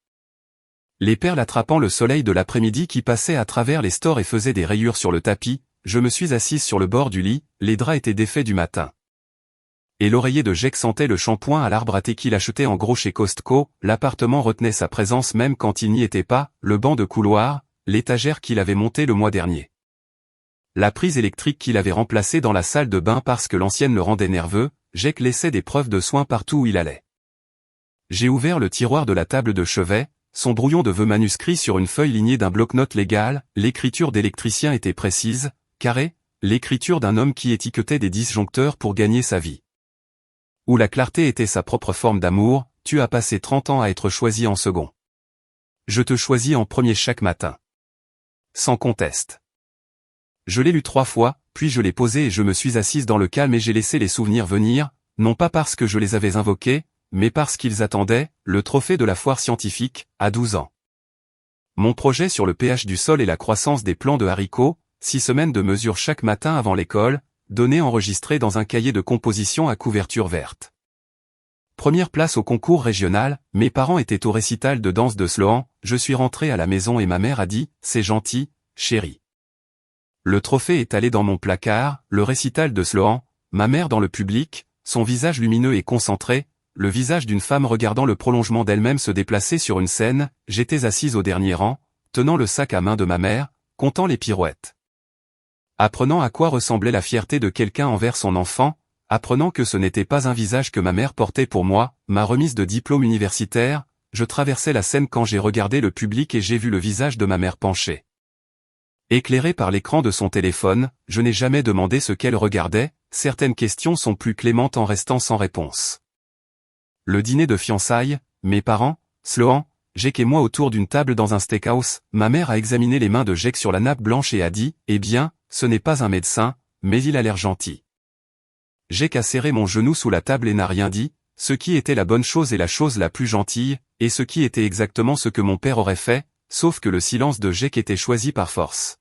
Speaker 1: Les perles attrapant le soleil de l'après-midi qui passait à travers les stores et faisait des rayures sur le tapis, je me suis assise sur le bord du lit, les draps étaient défaits du matin. Et l'oreiller de Jake sentait le shampoing à l'arbre à thé qu'il achetait en gros chez Costco, l'appartement retenait sa présence même quand il n'y était pas, le banc de couloir, l'étagère qu'il avait montée le mois dernier. La prise électrique qu'il avait remplacée dans la salle de bain parce que l'ancienne le rendait nerveux, Jake laissait des preuves de soins partout où il allait. J'ai ouvert le tiroir de la table de chevet, son brouillon de vœux manuscrit sur une feuille lignée d'un bloc-notes légal, l'écriture d'électricien était précise, carrée, l'écriture d'un homme qui étiquetait des disjoncteurs pour gagner sa vie. Où la clarté était sa propre forme d'amour, tu as passé 30 ans à être choisi en second. Je te choisis en premier chaque matin. Sans conteste. Je l'ai lu 3 fois, puis je l'ai posé et je me suis assise dans le calme et j'ai laissé les souvenirs venir, non pas parce que je les avais invoqués, mais parce qu'ils attendaient, le trophée de la foire scientifique, à 12 ans. Mon projet sur le pH du sol et la croissance des plants de haricots, 6 semaines de mesure chaque matin avant l'école, données enregistrées dans un cahier de composition à couverture verte. Première place au concours régional, mes parents étaient au récital de danse de Sloan, je suis rentré à la maison et ma mère a dit, c'est gentil, chérie. Le trophée est allé dans mon placard, le récital de Sloan, ma mère dans le public, son visage lumineux et concentré, le visage d'une femme regardant le prolongement d'elle-même se déplacer sur une scène, j'étais assise au dernier rang, tenant le sac à main de ma mère, comptant les pirouettes. Apprenant à quoi ressemblait la fierté de quelqu'un envers son enfant, apprenant que ce n'était pas un visage que ma mère portait pour moi, ma remise de diplôme universitaire, je traversais la scène quand j'ai regardé le public et j'ai vu le visage de ma mère penché. Éclairé par l'écran de son téléphone, je n'ai jamais demandé ce qu'elle regardait, certaines questions sont plus clémentes en restant sans réponse. Le dîner de fiançailles, mes parents, Sloan, Jake et moi autour d'une table dans un steakhouse, ma mère a examiné les mains de Jake sur la nappe blanche et a dit, eh bien, ce n'est pas un médecin, mais il a l'air gentil. Jake a serré mon genou sous la table et n'a rien dit, ce qui était la bonne chose et la chose la plus gentille, et ce qui était exactement ce que mon père aurait fait, sauf que le silence de Jake était choisi par force.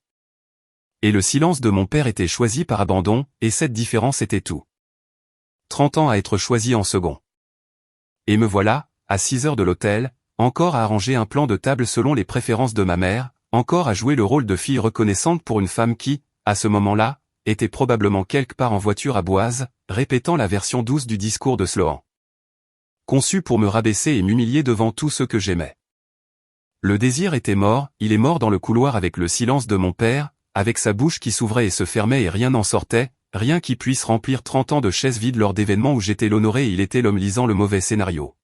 Speaker 1: Et le silence de mon père était choisi par abandon, et cette différence était tout. 30 ans à être choisi en second. Et me voilà, à 6 heures de l'hôtel, encore à arranger un plan de table selon les préférences de ma mère, encore à jouer le rôle de fille reconnaissante pour une femme qui, à ce moment-là, était probablement quelque part en voiture à Boise, répétant la version douce du discours de Sloan. Conçu pour me rabaisser et m'humilier devant tous ceux que j'aimais. Le désir était mort, il est mort dans le couloir avec le silence de mon père, avec sa bouche qui s'ouvrait et se fermait et rien n'en sortait, rien qui puisse remplir 30 ans de chaises vides lors d'événements où j'étais l'honoré et il était l'homme lisant le mauvais scénario.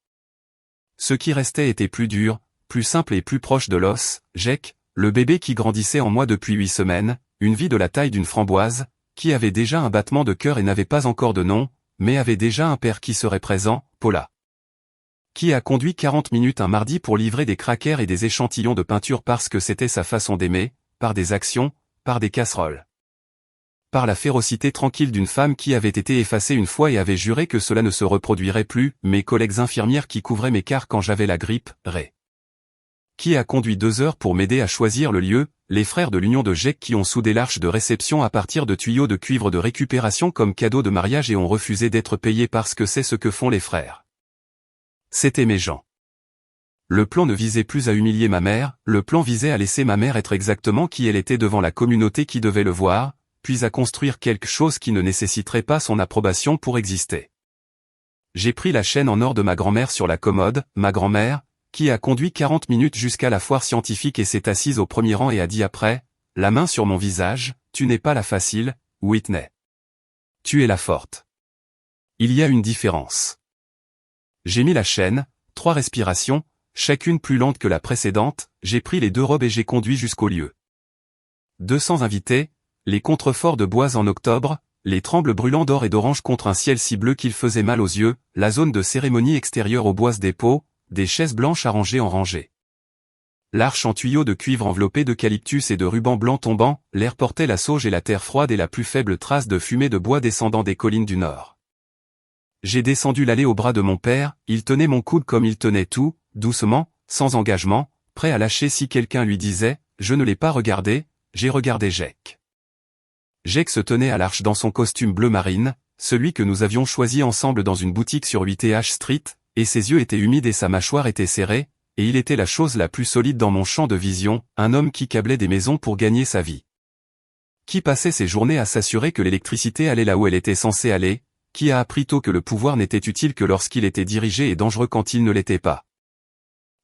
Speaker 1: Ce qui restait était plus dur, plus simple et plus proche de l'os, Jake, le bébé qui grandissait en moi depuis 8 semaines, une vie de la taille d'une framboise, qui avait déjà un battement de cœur et n'avait pas encore de nom, mais avait déjà un père qui serait présent, Paula. Qui a conduit 40 minutes un mardi pour livrer des crackers et des échantillons de peinture parce que c'était sa façon d'aimer, par des actions, par des casseroles. Par la férocité tranquille d'une femme qui avait été effacée une fois et avait juré que cela ne se reproduirait plus, mes collègues infirmières qui couvraient mes quarts quand j'avais la grippe, Qui a conduit 2 heures pour m'aider à choisir le lieu, les frères de l'Union de GEC qui ont soudé l'arche de réception à partir de tuyaux de cuivre de récupération comme cadeau de mariage et ont refusé d'être payés parce que c'est ce que font les frères. C'était mes gens. Le plan ne visait plus à humilier ma mère, le plan visait à laisser ma mère être exactement qui elle était devant la communauté qui devait le voir, puis à construire quelque chose qui ne nécessiterait pas son approbation pour exister. J'ai pris la chaîne en or de ma grand-mère sur la commode, ma grand-mère, qui a conduit 40 minutes jusqu'à la foire scientifique et s'est assise au premier rang et a dit après, la main sur mon visage, tu n'es pas la facile, Whitney. Tu es la forte. Il y a une différence. J'ai mis la chaîne, 3 respirations, chacune plus lente que la précédente, j'ai pris les 2 robes et j'ai conduit jusqu'au lieu. 200 invités, les contreforts de bois en octobre, les trembles brûlants d'or et d'orange contre un ciel si bleu qu'il faisait mal aux yeux, la zone de cérémonie extérieure aux bois dépôt, des chaises blanches arrangées en rangées. L'arche en tuyaux de cuivre enveloppée d'eucalyptus et de rubans blancs tombant, l'air portait la sauge et la terre froide et la plus faible trace de fumée de bois descendant des collines du nord. J'ai descendu l'allée au bras de mon père, il tenait mon coude comme il tenait tout, doucement, sans engagement, prêt à lâcher si quelqu'un lui disait, je ne l'ai pas regardé, j'ai regardé Jake. Jake se tenait à l'arche dans son costume bleu marine, celui que nous avions choisi ensemble dans une boutique sur 8th Street, et ses yeux étaient humides et sa mâchoire était serrée, et il était la chose la plus solide dans mon champ de vision, un homme qui câblait des maisons pour gagner sa vie. Qui passait ses journées à s'assurer que l'électricité allait là où elle était censée aller, qui a appris tôt que le pouvoir n'était utile que lorsqu'il était dirigé et dangereux quand il ne l'était pas.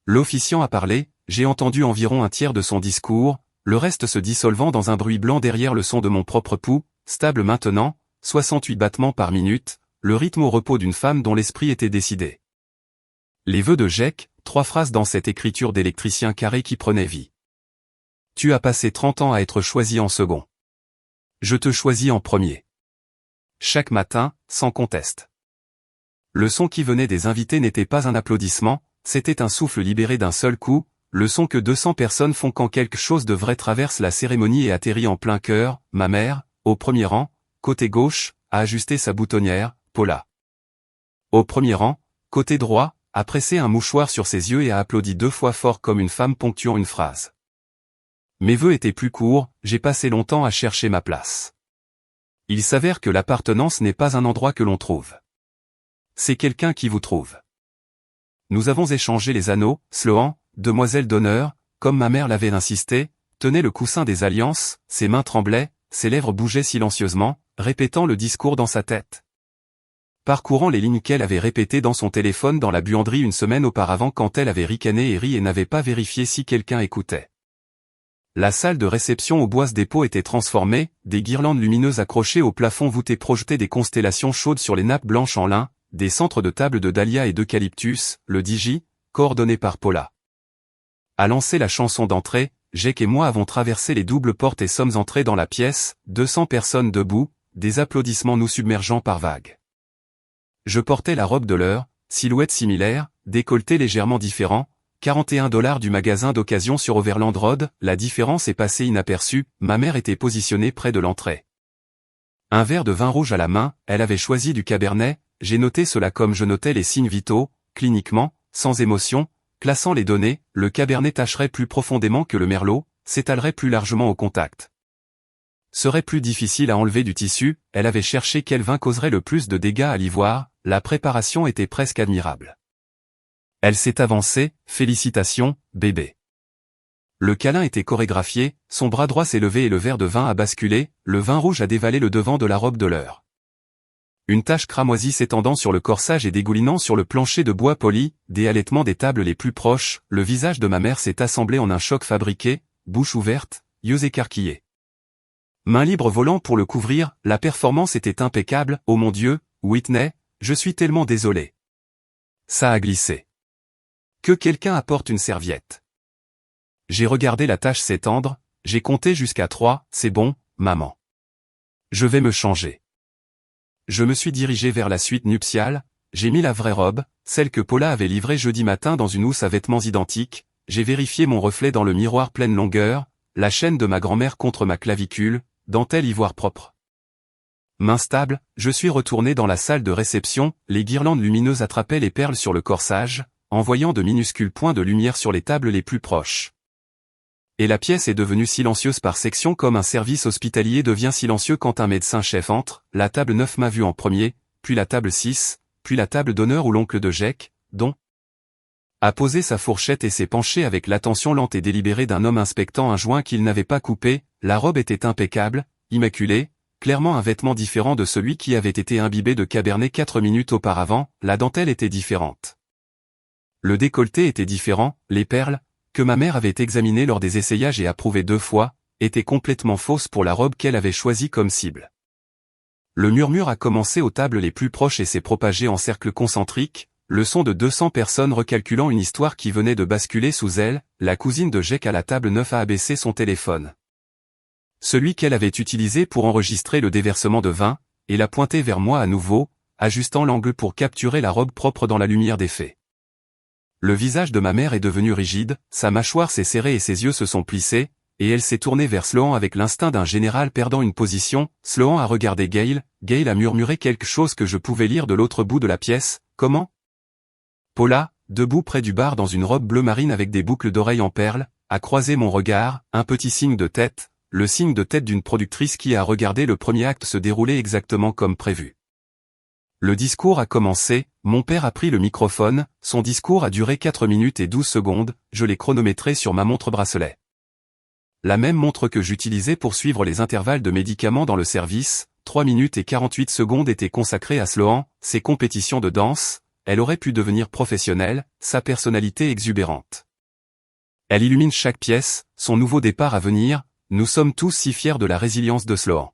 Speaker 1: L'officiant a parlé, j'ai entendu environ un tiers de son discours, le reste se dissolvant dans un bruit blanc derrière le son de mon propre pouls, stable maintenant, 68 battements par minute, le rythme au repos d'une femme dont l'esprit était décidé. Les vœux de Jake, 3 phrases dans cette écriture d'électricien carré qui prenait vie. Tu as passé 30 ans à être choisi en second. Je te choisis en premier. Chaque matin, sans conteste. Le son qui venait des invités n'était pas un applaudissement, c'était un souffle libéré d'un seul coup, le son que 200 personnes font quand quelque chose de vrai traverse la cérémonie et atterrit en plein cœur, ma mère, au premier rang, côté gauche, a ajusté sa boutonnière, Paula. Au premier rang, côté droit, a pressé un mouchoir sur ses yeux et a applaudi 2 fois fort comme une femme ponctuant une phrase. Mes vœux étaient plus courts, j'ai passé longtemps à chercher ma place. Il s'avère que l'appartenance n'est pas un endroit que l'on trouve. C'est quelqu'un qui vous trouve. Nous avons échangé les anneaux, Sloan, demoiselle d'honneur, comme ma mère l'avait insisté, tenait le coussin des alliances, ses mains tremblaient, ses lèvres bougeaient silencieusement, répétant le discours dans sa tête. Parcourant les lignes qu'elle avait répétées dans son téléphone dans la buanderie une semaine auparavant quand elle avait ricané et ri et n'avait pas vérifié si quelqu'un écoutait. La salle de réception aux bois dépôt était transformée, des guirlandes lumineuses accrochées au plafond voûté projetaient des constellations chaudes sur les nappes blanches en lin, des centres de table de dahlia et d'eucalyptus, le DJ, coordonné par Paula. A lancé la chanson d'entrée, Jake et moi avons traversé les doubles portes et sommes entrés dans la pièce, 200 personnes debout, des applaudissements nous submergeant par vagues. Je portais la robe de l'heure, silhouette similaire, décolleté légèrement différent, $41 du magasin d'occasion sur Overland Road, la différence est passée inaperçue, ma mère était positionnée près de l'entrée. Un verre de vin rouge à la main, elle avait choisi du Cabernet, j'ai noté cela comme je notais les signes vitaux, cliniquement, sans émotion, classant les données, le Cabernet tacherait plus profondément que le Merlot, s'étalerait plus largement au contact. Serait plus difficile à enlever du tissu, elle avait cherché quel vin causerait le plus de dégâts à l'ivoire, la préparation était presque admirable. Elle s'est avancée, félicitations, bébé. Le câlin était chorégraphié, son bras droit s'est levé et le verre de vin a basculé, le vin rouge a dévalé le devant de la robe de l'heure. Une tache cramoisie s'étendant sur le corsage et dégoulinant sur le plancher de bois poli, des halètements des tables les plus proches, le visage de ma mère s'est assemblé en un choc fabriqué, bouche ouverte, yeux écarquillés. Main libre volant pour le couvrir, la performance était impeccable, oh mon Dieu, Whitney, je suis tellement désolé. Ça a glissé. Que quelqu'un apporte une serviette. J'ai regardé la tache s'étendre, j'ai compté jusqu'à 3, c'est bon, maman. Je vais me changer. Je me suis dirigé vers la suite nuptiale, j'ai mis la vraie robe, celle que Paula avait livrée jeudi matin dans une housse à vêtements identiques, j'ai vérifié mon reflet dans le miroir pleine longueur, la chaîne de ma grand-mère contre ma clavicule, dentelle ivoire propre. Main stable, je suis retourné dans la salle de réception, les guirlandes lumineuses attrapaient les perles sur le corsage, envoyant de minuscules points de lumière sur les tables les plus proches. Et la pièce est devenue silencieuse par section comme un service hospitalier devient silencieux quand un médecin-chef entre, la table 9 m'a vu en premier, puis la table 6, puis la table d'honneur où l'oncle de Jack, dont a posé sa fourchette et s'est penché avec l'attention lente et délibérée d'un homme inspectant un joint qu'il n'avait pas coupé, la robe était impeccable, immaculée, clairement un vêtement différent de celui qui avait été imbibé de Cabernet 4 minutes auparavant, la dentelle était différente. Le décolleté était différent, les perles, que ma mère avait examinées lors des essayages et approuvées 2 fois, étaient complètement fausses pour la robe qu'elle avait choisie comme cible. Le murmure a commencé aux tables les plus proches et s'est propagé en cercle concentrique, le son de 200 personnes recalculant une histoire qui venait de basculer sous elle, la cousine de Jack à la table 9 a abaissé son téléphone. Celui qu'elle avait utilisé pour enregistrer le déversement de vin, et l'a pointé vers moi à nouveau, ajustant l'angle pour capturer la robe propre dans la lumière des faits. Le visage de ma mère est devenu rigide, sa mâchoire s'est serrée et ses yeux se sont plissés, et elle s'est tournée vers Sloan avec l'instinct d'un général perdant une position. Sloan a regardé Gail, Gail a murmuré quelque chose que je pouvais lire de l'autre bout de la pièce. Comment? Paula, debout près du bar dans une robe bleu marine avec des boucles d'oreilles en perles, a croisé mon regard, un petit signe de tête, le signe de tête d'une productrice qui a regardé le premier acte se dérouler exactement comme prévu. Le discours a commencé, mon père a pris le microphone, son discours a duré 4 minutes et 12 secondes, je l'ai chronométré sur ma montre bracelet. La même montre que j'utilisais pour suivre les intervalles de médicaments dans le service, 3 minutes et 48 secondes étaient consacrées à Sloan, ses compétitions de danse, elle aurait pu devenir professionnelle, sa personnalité exubérante. Elle illumine chaque pièce, son nouveau départ à venir, nous sommes tous si fiers de la résilience de Sloan.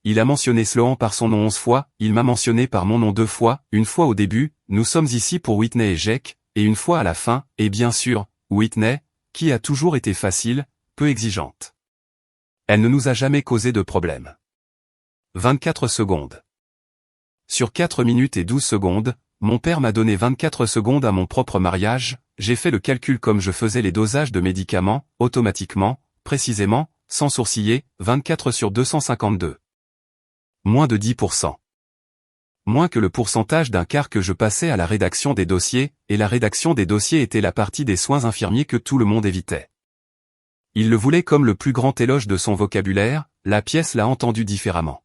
Speaker 1: Il a mentionné Sloan par son nom 11 fois, il m'a mentionné par mon nom 2 fois, une fois au début, nous sommes ici pour Whitney et Jack, et une fois à la fin, et bien sûr, Whitney, qui a toujours été facile, peu exigeante. Elle ne nous a jamais causé de problème. 24 secondes. Sur 4 minutes et 12 secondes, mon père m'a donné 24 secondes à mon propre mariage, j'ai fait le calcul comme je faisais les dosages de médicaments, automatiquement, précisément, sans sourciller, 24 sur 252. Moins de 10%. Moins que le pourcentage d'un quart que je passais à la rédaction des dossiers, et la rédaction des dossiers était la partie des soins infirmiers que tout le monde évitait. Il le voulait comme le plus grand éloge de son vocabulaire, la pièce l'a entendu différemment.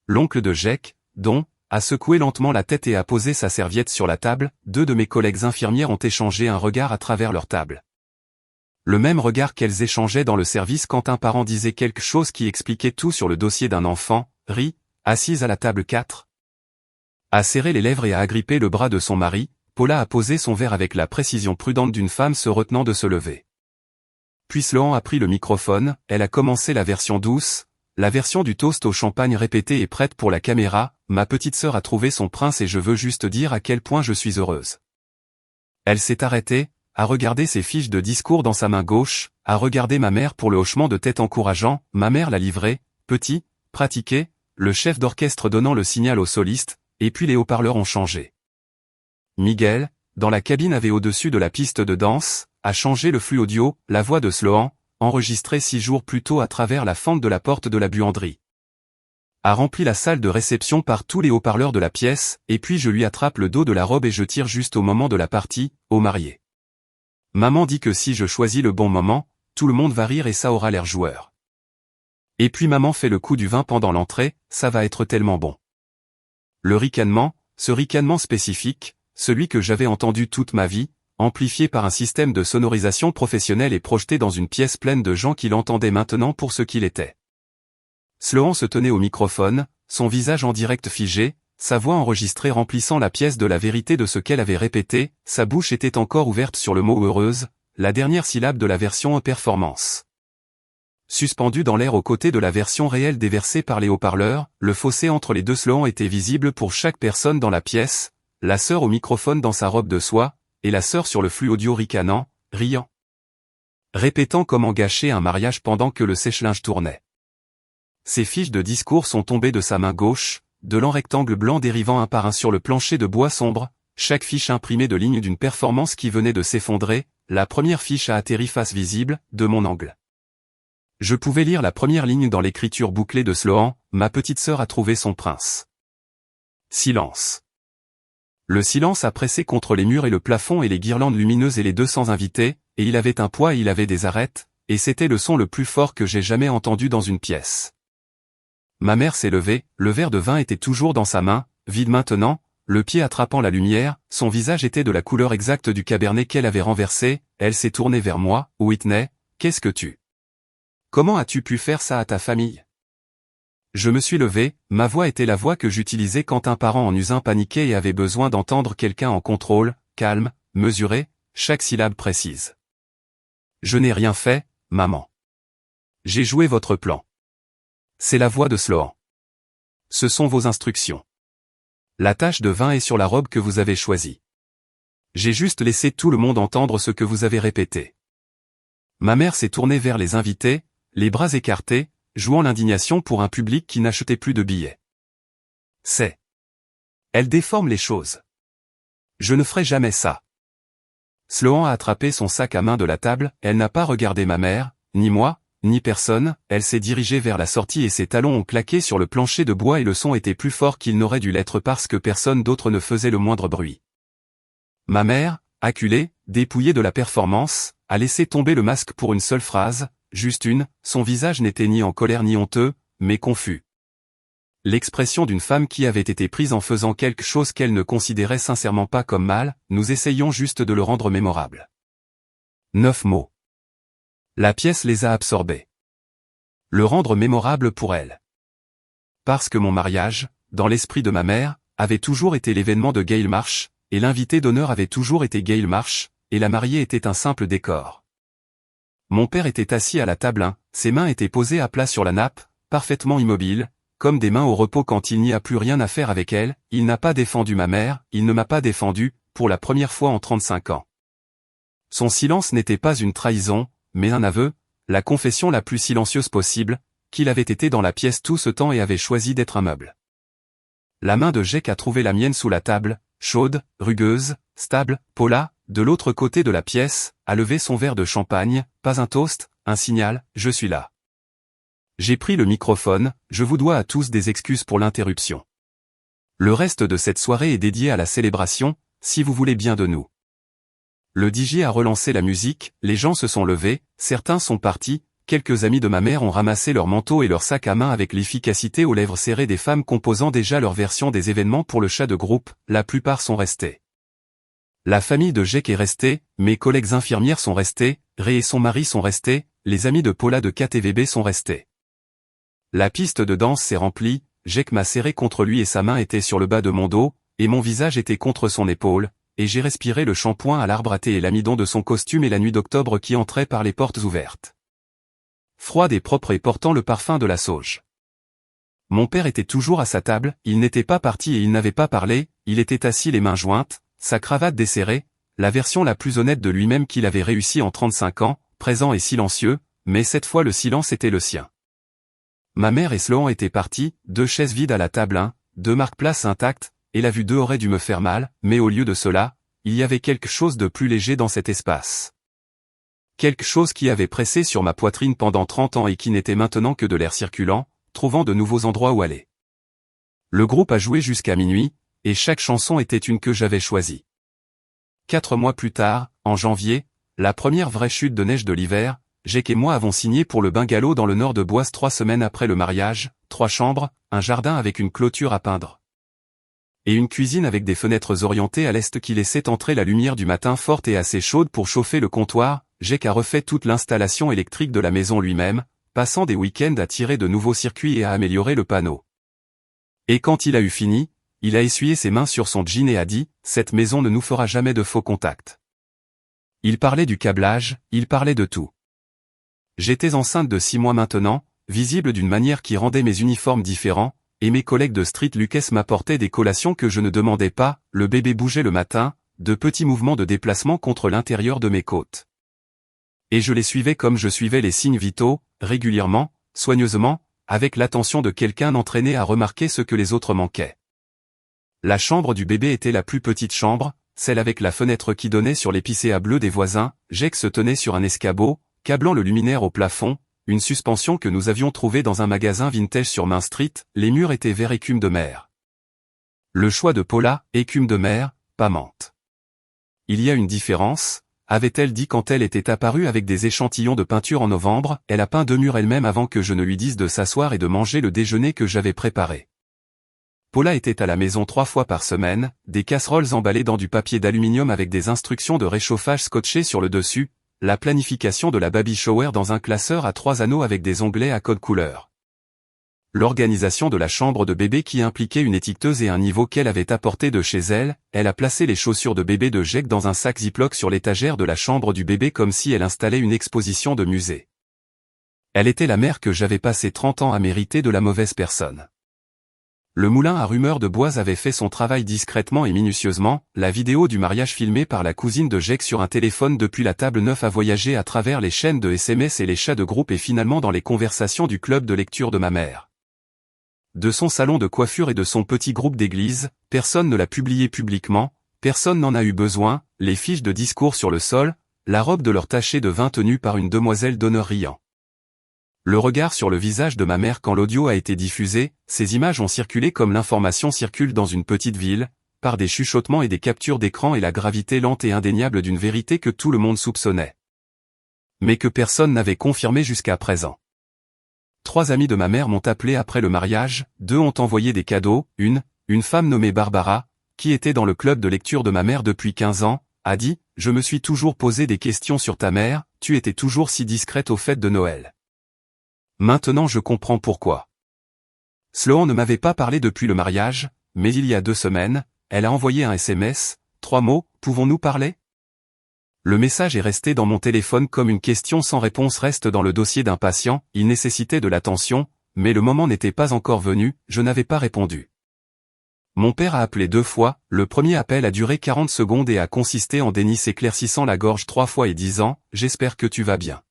Speaker 1: L'oncle de Jack, dont, a secoué lentement la tête et a posé sa serviette sur la table, 2 de mes collègues infirmières ont échangé un regard à travers leur table. Le même regard qu'elles échangeaient dans le service quand un parent disait quelque chose qui expliquait tout sur le dossier d'un enfant, rit, assise à la table 4. A serré les lèvres et a agrippé le bras de son mari, Paula a posé son verre avec la précision prudente d'une femme se retenant de se lever. Puis Sloan a pris le microphone, elle a commencé la version douce, la version du toast au champagne répétée et prête pour la caméra, ma petite sœur a trouvé son prince et je veux juste dire à quel point je suis heureuse. Elle s'est arrêtée, a regardé ses fiches de discours dans sa main gauche, a regardé ma mère pour le hochement de tête encourageant, ma mère l'a livré, petit, pratiqué, le chef d'orchestre donnant le signal au soliste, et puis les haut-parleurs ont changé. Miguel, dans la cabine avait au-dessus de la piste de danse, a changé le flux audio, la voix de Sloan, enregistrée 6 jours plus tôt à travers la fente de la porte de la buanderie. A rempli la salle de réception par tous les haut-parleurs de la pièce, et puis je lui attrape le dos de la robe et je tire juste au moment de la partie, au marié. Maman dit que si je choisis le bon moment, tout le monde va rire et ça aura l'air joueur. Et puis maman fait le coup du vin pendant l'entrée, ça va être tellement bon. Le ricanement, ce ricanement spécifique, celui que j'avais entendu toute ma vie, amplifié par un système de sonorisation professionnel et projeté dans une pièce pleine de gens qui l'entendaient maintenant pour ce qu'il était. Sloan se tenait au microphone, son visage en direct figé, sa voix enregistrée remplissant la pièce de la vérité de ce qu'elle avait répété, sa bouche était encore ouverte sur le mot « heureuse », la dernière syllabe de la version en performance. Suspendu dans l'air aux côtés de la version réelle déversée par les haut-parleurs, le fossé entre les deux Sloan était visible pour chaque personne dans la pièce, la sœur au microphone dans sa robe de soie, et la sœur sur le flux audio ricanant, riant. Répétant comment gâcher un mariage pendant que le sèche-linge tournait. Ses fiches de discours sont tombées de sa main gauche, de lents rectangles blancs dérivant un par un sur le plancher de bois sombre, chaque fiche imprimée de lignes d'une performance qui venait de s'effondrer, la première fiche a atterri face visible, de mon angle. Je pouvais lire la première ligne dans l'écriture bouclée de Sloan, ma petite sœur a trouvé son prince. Silence. Le silence a pressé contre les murs et le plafond et les guirlandes lumineuses et les 200 invités, et il avait un poids et il avait des arêtes, et c'était le son le plus fort que j'ai jamais entendu dans une pièce. Ma mère s'est levée, le verre de vin était toujours dans sa main, vide maintenant, le pied attrapant la lumière, son visage était de la couleur exacte du cabernet qu'elle avait renversé, elle s'est tournée vers moi, Whitney, qu'est-ce que tu... Comment as-tu pu faire ça à ta famille? Je me suis levé, ma voix était la voix que j'utilisais quand un parent en usin paniquait et avait besoin d'entendre quelqu'un en contrôle, calme, mesuré, chaque syllabe précise. Je n'ai rien fait, maman. J'ai joué votre plan. C'est la voix de Sloan. Ce sont vos instructions. La tache de vin est sur la robe que vous avez choisie. J'ai juste laissé tout le monde entendre ce que vous avez répété. Ma mère s'est tournée vers les invités, les bras écartés, jouant l'indignation pour un public qui n'achetait plus de billets. C'est. Elle déforme les choses. Je ne ferai jamais ça. Sloan a attrapé son sac à main de la table, elle n'a pas regardé ma mère, ni moi, ni personne, elle s'est dirigée vers la sortie et ses talons ont claqué sur le plancher de bois et le son était plus fort qu'il n'aurait dû l'être parce que personne d'autre ne faisait le moindre bruit. Ma mère, acculée, dépouillée de la performance, a laissé tomber le masque pour une seule phrase, juste une, son visage n'était ni en colère ni honteux, mais confus. L'expression d'une femme qui avait été prise en faisant quelque chose qu'elle ne considérait sincèrement pas comme mal, nous essayons juste de le rendre mémorable. 9 mots. La pièce les a absorbés. Le rendre mémorable pour elle. Parce que mon mariage, dans l'esprit de ma mère, avait toujours été l'événement de Gail Marsh, et l'invité d'honneur avait toujours été Gail Marsh, et la mariée était un simple décor. Mon père était assis à la table 1, ses mains étaient posées à plat sur la nappe, parfaitement immobiles, comme des mains au repos quand il n'y a plus rien à faire avec elle, il n'a pas défendu ma mère, il ne m'a pas défendu, pour la première fois en 35 ans. Son silence n'était pas une trahison, mais un aveu, la confession la plus silencieuse possible, qu'il avait été dans la pièce tout ce temps et avait choisi d'être un meuble. La main de Jake a trouvé la mienne sous la table, chaude, rugueuse, stable, Paula, de l'autre côté de la pièce, a levé son verre de champagne, pas un toast, un signal, je suis là. J'ai pris le microphone, je vous dois à tous des excuses pour l'interruption. Le reste de cette soirée est dédié à la célébration, si vous voulez bien de nous. Le DJ a relancé la musique, les gens se sont levés, certains sont partis, quelques amis de ma mère ont ramassé leurs manteaux et leurs sacs à main avec l'efficacité aux lèvres serrées des femmes composant déjà leur version des événements pour le chat de groupe, la plupart sont restés. La famille de Jake est restée, mes collègues infirmières sont restées, Ray et son mari sont restés, les amis de Paula de KTVB sont restés. La piste de danse s'est remplie, Jake m'a serré contre lui et sa main était sur le bas de mon dos, et mon visage était contre son épaule, et j'ai respiré le shampoing à l'arbre à thé et l'amidon de son costume et la nuit d'octobre qui entrait par les portes ouvertes. Froide et propre et portant le parfum de la sauge. Mon père était toujours à sa table, il n'était pas parti et il n'avait pas parlé, il était assis les mains jointes, sa cravate desserrée, la version la plus honnête de lui-même qu'il avait réussi en 35 ans, présent et silencieux, mais cette fois le silence était le sien. Ma mère et Sloan étaient partis, 2 chaises vides à la table 1, 2 marque-places intactes, et la vue d'eux aurait dû me faire mal, mais au lieu de cela, il y avait quelque chose de plus léger dans cet espace. Quelque chose qui avait pressé sur ma poitrine pendant 30 ans et qui n'était maintenant que de l'air circulant, trouvant de nouveaux endroits où aller. Le groupe a joué jusqu'à minuit, et chaque chanson était une que j'avais choisie. 4 mois plus tard, en janvier, la première vraie chute de neige de l'hiver, Jake et moi avons signé pour le bungalow dans le nord de Boise 3 semaines après le mariage, 3 chambres, un jardin avec une clôture à peindre. Et une cuisine avec des fenêtres orientées à l'est qui laissaient entrer la lumière du matin forte et assez chaude pour chauffer le comptoir. Jake a refait toute l'installation électrique de la maison lui-même, passant des week-ends à tirer de nouveaux circuits et à améliorer le panneau. Et quand il a eu fini, il a essuyé ses mains sur son jean et a dit « Cette maison ne nous fera jamais de faux contacts ». Il parlait du câblage, il parlait de tout. J'étais enceinte de 6 mois maintenant, visible d'une manière qui rendait mes uniformes différents, et mes collègues de Street Lucas m'apportaient des collations que je ne demandais pas, le bébé bougeait le matin, de petits mouvements de déplacement contre l'intérieur de mes côtes. Et je les suivais comme je suivais les signes vitaux, régulièrement, soigneusement, avec l'attention de quelqu'un entraîné à remarquer ce que les autres manquaient. La chambre du bébé était la plus petite chambre, celle avec la fenêtre qui donnait sur l'épicéa bleu des voisins. Jake se tenait sur un escabeau, câblant le luminaire au plafond, une suspension que nous avions trouvée dans un magasin vintage sur Main Street. Les murs étaient vert écume de mer. Le choix de Paula, écume de mer, pas menthe. Il y a une différence, avait-elle dit quand elle était apparue avec des échantillons de peinture en novembre. Elle a peint 2 murs elle-même avant que je ne lui dise de s'asseoir et de manger le déjeuner que j'avais préparé. Paula était à la maison 3 fois par semaine, des casseroles emballées dans du papier d'aluminium avec des instructions de réchauffage scotchées sur le dessus, la planification de la baby shower dans un classeur à 3 anneaux avec des onglets à code couleur. L'organisation de la chambre de bébé qui impliquait une étiqueteuse et un niveau qu'elle avait apporté de chez elle. Elle a placé les chaussures de bébé de Jake dans un sac Ziploc sur l'étagère de la chambre du bébé comme si elle installait une exposition de musée. Elle était la mère que j'avais passé 30 ans à mériter de la mauvaise personne. Le moulin à rumeurs de bois avait fait son travail discrètement et minutieusement. La vidéo du mariage filmée par la cousine de Jake sur un téléphone depuis la table 9 a voyagé à travers les chaînes de SMS et les chats de groupe et finalement dans les conversations du club de lecture de ma mère. De son salon de coiffure et de son petit groupe d'église, personne ne l'a publié publiquement, personne n'en a eu besoin. Les fiches de discours sur le sol, la robe de leur tachée de vin tenue par une demoiselle d'honneur riant. Le regard sur le visage de ma mère quand l'audio a été diffusé. Ces images ont circulé comme l'information circule dans une petite ville, par des chuchotements et des captures d'écran et la gravité lente et indéniable d'une vérité que tout le monde soupçonnait. Mais que personne n'avait confirmé jusqu'à présent. 3 amis de ma mère m'ont appelé après le mariage, 2 ont envoyé des cadeaux. Une femme nommée Barbara, qui était dans le club de lecture de ma mère depuis 15 ans, a dit « Je me suis toujours posé des questions sur ta mère, tu étais toujours si discrète aux fêtes de Noël. Maintenant je comprends pourquoi. » Sloan ne m'avait pas parlé depuis le mariage, mais il y a 2 semaines, elle a envoyé un SMS, 3 mots, « Pouvons-nous parler ?» Le message est resté dans mon téléphone comme une question sans réponse reste dans le dossier d'un patient. Il nécessitait de l'attention, mais le moment n'était pas encore venu, je n'avais pas répondu. Mon père a appelé 2 fois, le premier appel a duré 40 secondes et a consisté en déni s'éclaircissant la gorge 3 fois et disant « J'espère que tu vas bien ».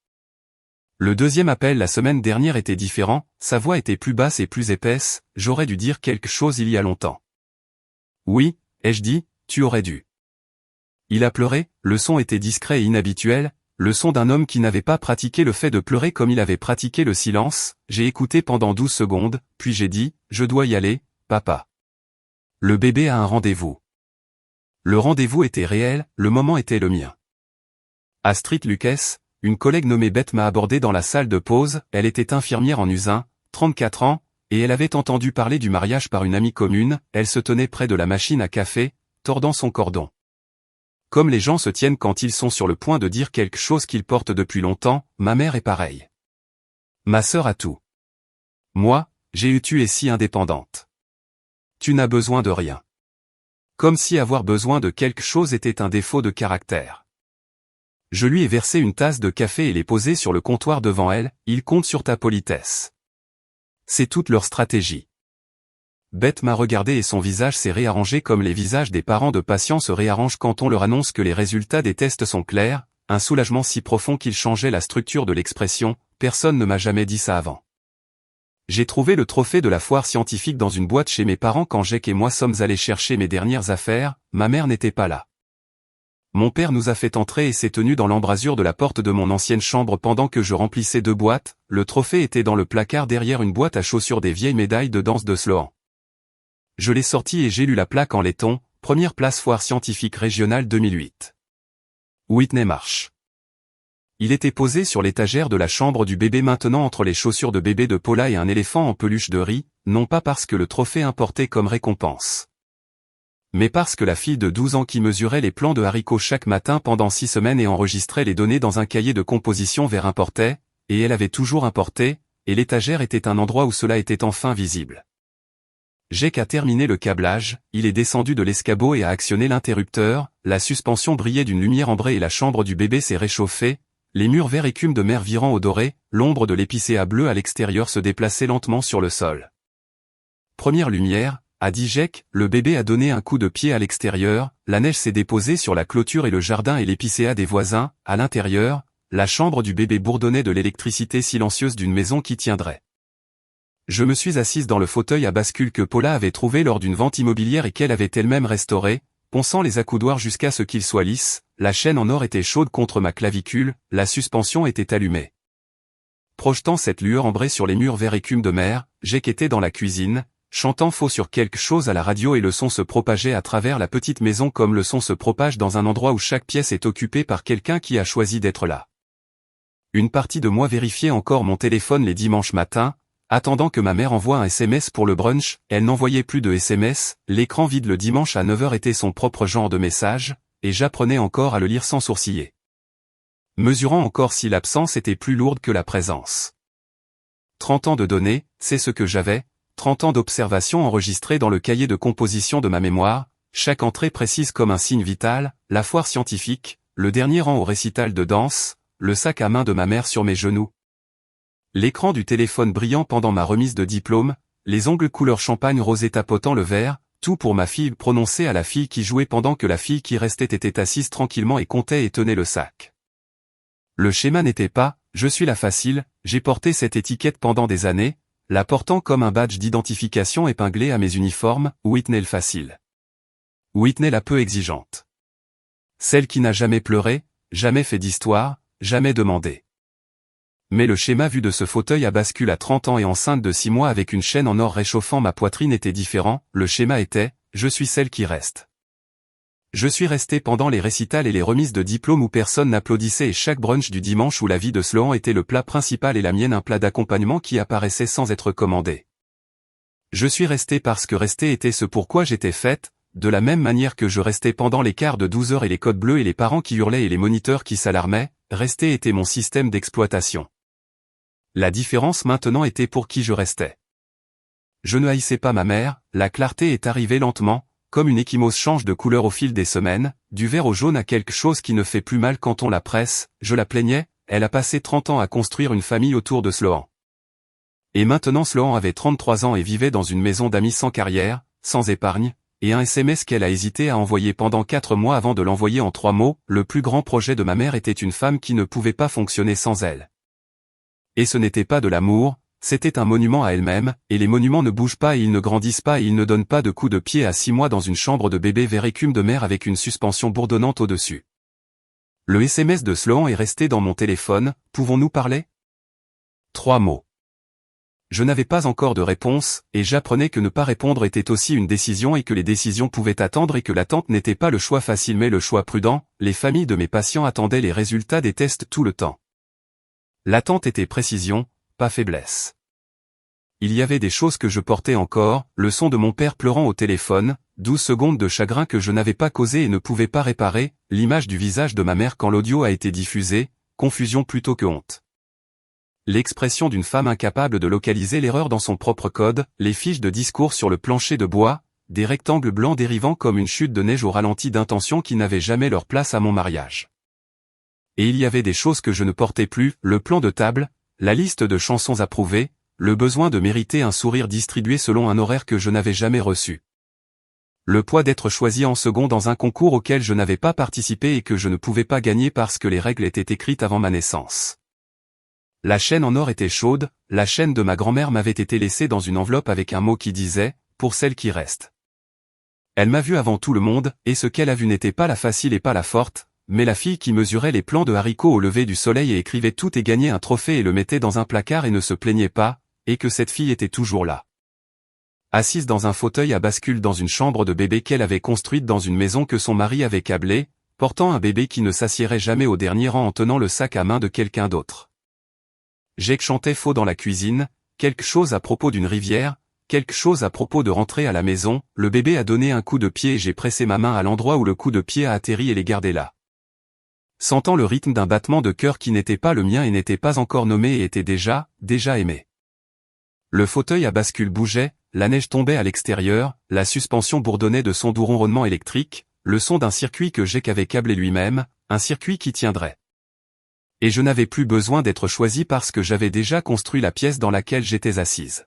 Speaker 1: Le deuxième appel la semaine dernière était différent, sa voix était plus basse et plus épaisse, j'aurais dû dire quelque chose il y a longtemps. Oui, ai-je dit, tu aurais dû. Il a pleuré, le son était discret et inhabituel, le son d'un homme qui n'avait pas pratiqué le fait de pleurer comme il avait pratiqué le silence. J'ai écouté pendant 12 secondes, puis j'ai dit, je dois y aller, papa. Le bébé a un rendez-vous. Le rendez-vous était réel, le moment était le mien. Astrid Lucas, une collègue nommée Beth m'a abordé dans la salle de pause. Elle était infirmière en Usain, 34 ans, et elle avait entendu parler du mariage par une amie commune. Elle se tenait près de la machine à café, tordant son cordon. Comme les gens se tiennent quand ils sont sur le point de dire quelque chose qu'ils portent depuis longtemps, ma mère est pareille. Ma sœur a tout. Moi, tu es si indépendante. Tu n'as besoin de rien. Comme si avoir besoin de quelque chose était un défaut de caractère. Je lui ai versé une tasse de café et l'ai posée sur le comptoir devant elle. Ils comptent sur ta politesse. C'est toute leur stratégie. Beth m'a regardé et son visage s'est réarrangé comme les visages des parents de patients se réarrangent quand on leur annonce que les résultats des tests sont clairs, un soulagement si profond qu'il changeait la structure de l'expression. Personne ne m'a jamais dit ça avant. J'ai trouvé le trophée de la foire scientifique dans une boîte chez mes parents quand Jake et moi sommes allés chercher mes dernières affaires. Ma mère n'était pas là. Mon père nous a fait entrer et s'est tenu dans l'embrasure de la porte de mon ancienne chambre pendant que je remplissais 2 boîtes. Le trophée était dans le placard derrière une boîte à chaussures des vieilles médailles de danse de Sloan. Je l'ai sorti et j'ai lu la plaque en laiton, première place foire scientifique régionale 2008. Whitney Marsh. Il était posé sur l'étagère de la chambre du bébé maintenant entre les chaussures de bébé de Paula et un éléphant en peluche de riz, non pas parce que le trophée importait comme récompense. Mais parce que la fille de 12 ans qui mesurait les plants de haricots chaque matin pendant 6 semaines et enregistrait les données dans un cahier de composition vers importait, et elle avait toujours importé, et l'étagère était un endroit où cela était enfin visible. Jake a terminé le câblage, il est descendu de l'escabeau et a actionné l'interrupteur, la suspension brillait d'une lumière ambrée et la chambre du bébé s'est réchauffée, les murs vert écume de mer virant au doré, l'ombre de l'épicéa bleu à l'extérieur se déplaçait lentement sur le sol. Première lumière, a dit Jake, le bébé a donné un coup de pied à l'extérieur, la neige s'est déposée sur la clôture et le jardin et l'épicéa des voisins, à l'intérieur, la chambre du bébé bourdonnait de l'électricité silencieuse d'une maison qui tiendrait. Je me suis assise dans le fauteuil à bascule que Paula avait trouvé lors d'une vente immobilière et qu'elle avait elle-même restauré, ponçant les accoudoirs jusqu'à ce qu'ils soient lisses, la chaîne en or était chaude contre ma clavicule, la suspension était allumée. Projetant cette lueur ambrée sur les murs vert écume de mer, j'étais dans la cuisine, chantant faux sur quelque chose à la radio et le son se propageait à travers la petite maison comme le son se propage dans un endroit où chaque pièce est occupée par quelqu'un qui a choisi d'être là. Une partie de moi vérifiait encore mon téléphone les dimanches matins, attendant que ma mère envoie un SMS pour le brunch, elle n'envoyait plus de SMS, l'écran vide le dimanche à 9h était son propre genre de message, et j'apprenais encore à le lire sans sourciller. Mesurant encore si l'absence était plus lourde que la présence. 30 ans de données, c'est ce que j'avais, 30 ans d'observations enregistrées dans le cahier de composition de ma mémoire, chaque entrée précise comme un signe vital, la foire scientifique, le dernier rang au récital de danse, le sac à main de ma mère sur mes genoux. L'écran du téléphone brillant pendant ma remise de diplôme, les ongles couleur champagne rosé tapotant le verre, tout pour ma fille prononcé à la fille qui jouait pendant que la fille qui restait était assise tranquillement et comptait et tenait le sac. Le schéma n'était pas « je suis la facile », j'ai porté cette étiquette pendant des années, la portant comme un badge d'identification épinglé à mes uniformes, Whitney le facile. Whitney la peu exigeante. Celle qui n'a jamais pleuré, jamais fait d'histoire, jamais demandé. Mais le schéma vu de ce fauteuil à bascule à 30 ans et enceinte de 6 mois avec une chaîne en or réchauffant ma poitrine était différent, le schéma était « je suis celle qui reste ». Je suis resté pendant les récitals et les remises de diplômes où personne n'applaudissait et chaque brunch du dimanche où la vie de Sloan était le plat principal et la mienne un plat d'accompagnement qui apparaissait sans être commandé. Je suis resté parce que rester était ce pourquoi j'étais faite, de la même manière que je restais pendant les quarts de 12 heures et les codes bleus et les parents qui hurlaient et les moniteurs qui s'alarmaient, rester était mon système d'exploitation. La différence maintenant était pour qui je restais. Je ne haïssais pas ma mère, la clarté est arrivée lentement, comme une échymose change de couleur au fil des semaines, du vert au jaune à quelque chose qui ne fait plus mal quand on la presse, je la plaignais, elle a passé 30 ans à construire une famille autour de Sloan. Et maintenant Sloan avait 33 ans et vivait dans une maison d'amis sans carrière, sans épargne, et un SMS qu'elle a hésité à envoyer pendant 4 mois avant de l'envoyer en 3 mots, le plus grand projet de ma mère était une femme qui ne pouvait pas fonctionner sans elle. Et ce n'était pas de l'amour, c'était un monument à elle-même, et les monuments ne bougent pas et ils ne grandissent pas et ils ne donnent pas de coups de pied à 6 mois dans une chambre de bébé vert écume de mer avec une suspension bourdonnante au-dessus. Le SMS de Sloan est resté dans mon téléphone, pouvons-nous parler ? 3 mots. Je n'avais pas encore de réponse, et j'apprenais que ne pas répondre était aussi une décision et que les décisions pouvaient attendre et que l'attente n'était pas le choix facile mais le choix prudent, les familles de mes patients attendaient les résultats des tests tout le temps. L'attente était précision, pas faiblesse. Il y avait des choses que je portais encore, le son de mon père pleurant au téléphone, 12 secondes de chagrin que je n'avais pas causé et ne pouvais pas réparer, l'image du visage de ma mère quand l'audio a été diffusé, confusion plutôt que honte. L'expression d'une femme incapable de localiser l'erreur dans son propre code, les fiches de discours sur le plancher de bois, des rectangles blancs dérivant comme une chute de neige au ralenti d'intentions qui n'avaient jamais leur place à mon mariage. Et il y avait des choses que je ne portais plus, le plan de table, la liste de chansons approuvées, le besoin de mériter un sourire distribué selon un horaire que je n'avais jamais reçu. Le poids d'être choisi en second dans un concours auquel je n'avais pas participé et que je ne pouvais pas gagner parce que les règles étaient écrites avant ma naissance. La chaîne en or était chaude, la chaîne de ma grand-mère m'avait été laissée dans une enveloppe avec un mot qui disait « pour celle qui reste ». Elle m'a vu avant tout le monde, et ce qu'elle a vu n'était pas la facile et pas la forte, mais la fille qui mesurait les plants de haricots au lever du soleil et écrivait tout et gagnait un trophée et le mettait dans un placard et ne se plaignait pas, et que cette fille était toujours là. Assise dans un fauteuil à bascule dans une chambre de bébé qu'elle avait construite dans une maison que son mari avait câblée, portant un bébé qui ne s'assiérait jamais au dernier rang en tenant le sac à main de quelqu'un d'autre. Jake chantait faux dans la cuisine, quelque chose à propos d'une rivière, quelque chose à propos de rentrer à la maison, le bébé a donné un coup de pied et j'ai pressé ma main à l'endroit où le coup de pied a atterri et l'ai gardé là. Sentant le rythme d'un battement de cœur qui n'était pas le mien et n'était pas encore nommé et était déjà aimé. Le fauteuil à bascule bougeait, la neige tombait à l'extérieur, la suspension bourdonnait de son doux ronronnement électrique, le son d'un circuit que Jake avait câblé lui-même, un circuit qui tiendrait. Et je n'avais plus besoin d'être choisi parce que j'avais déjà construit la pièce dans laquelle j'étais assise.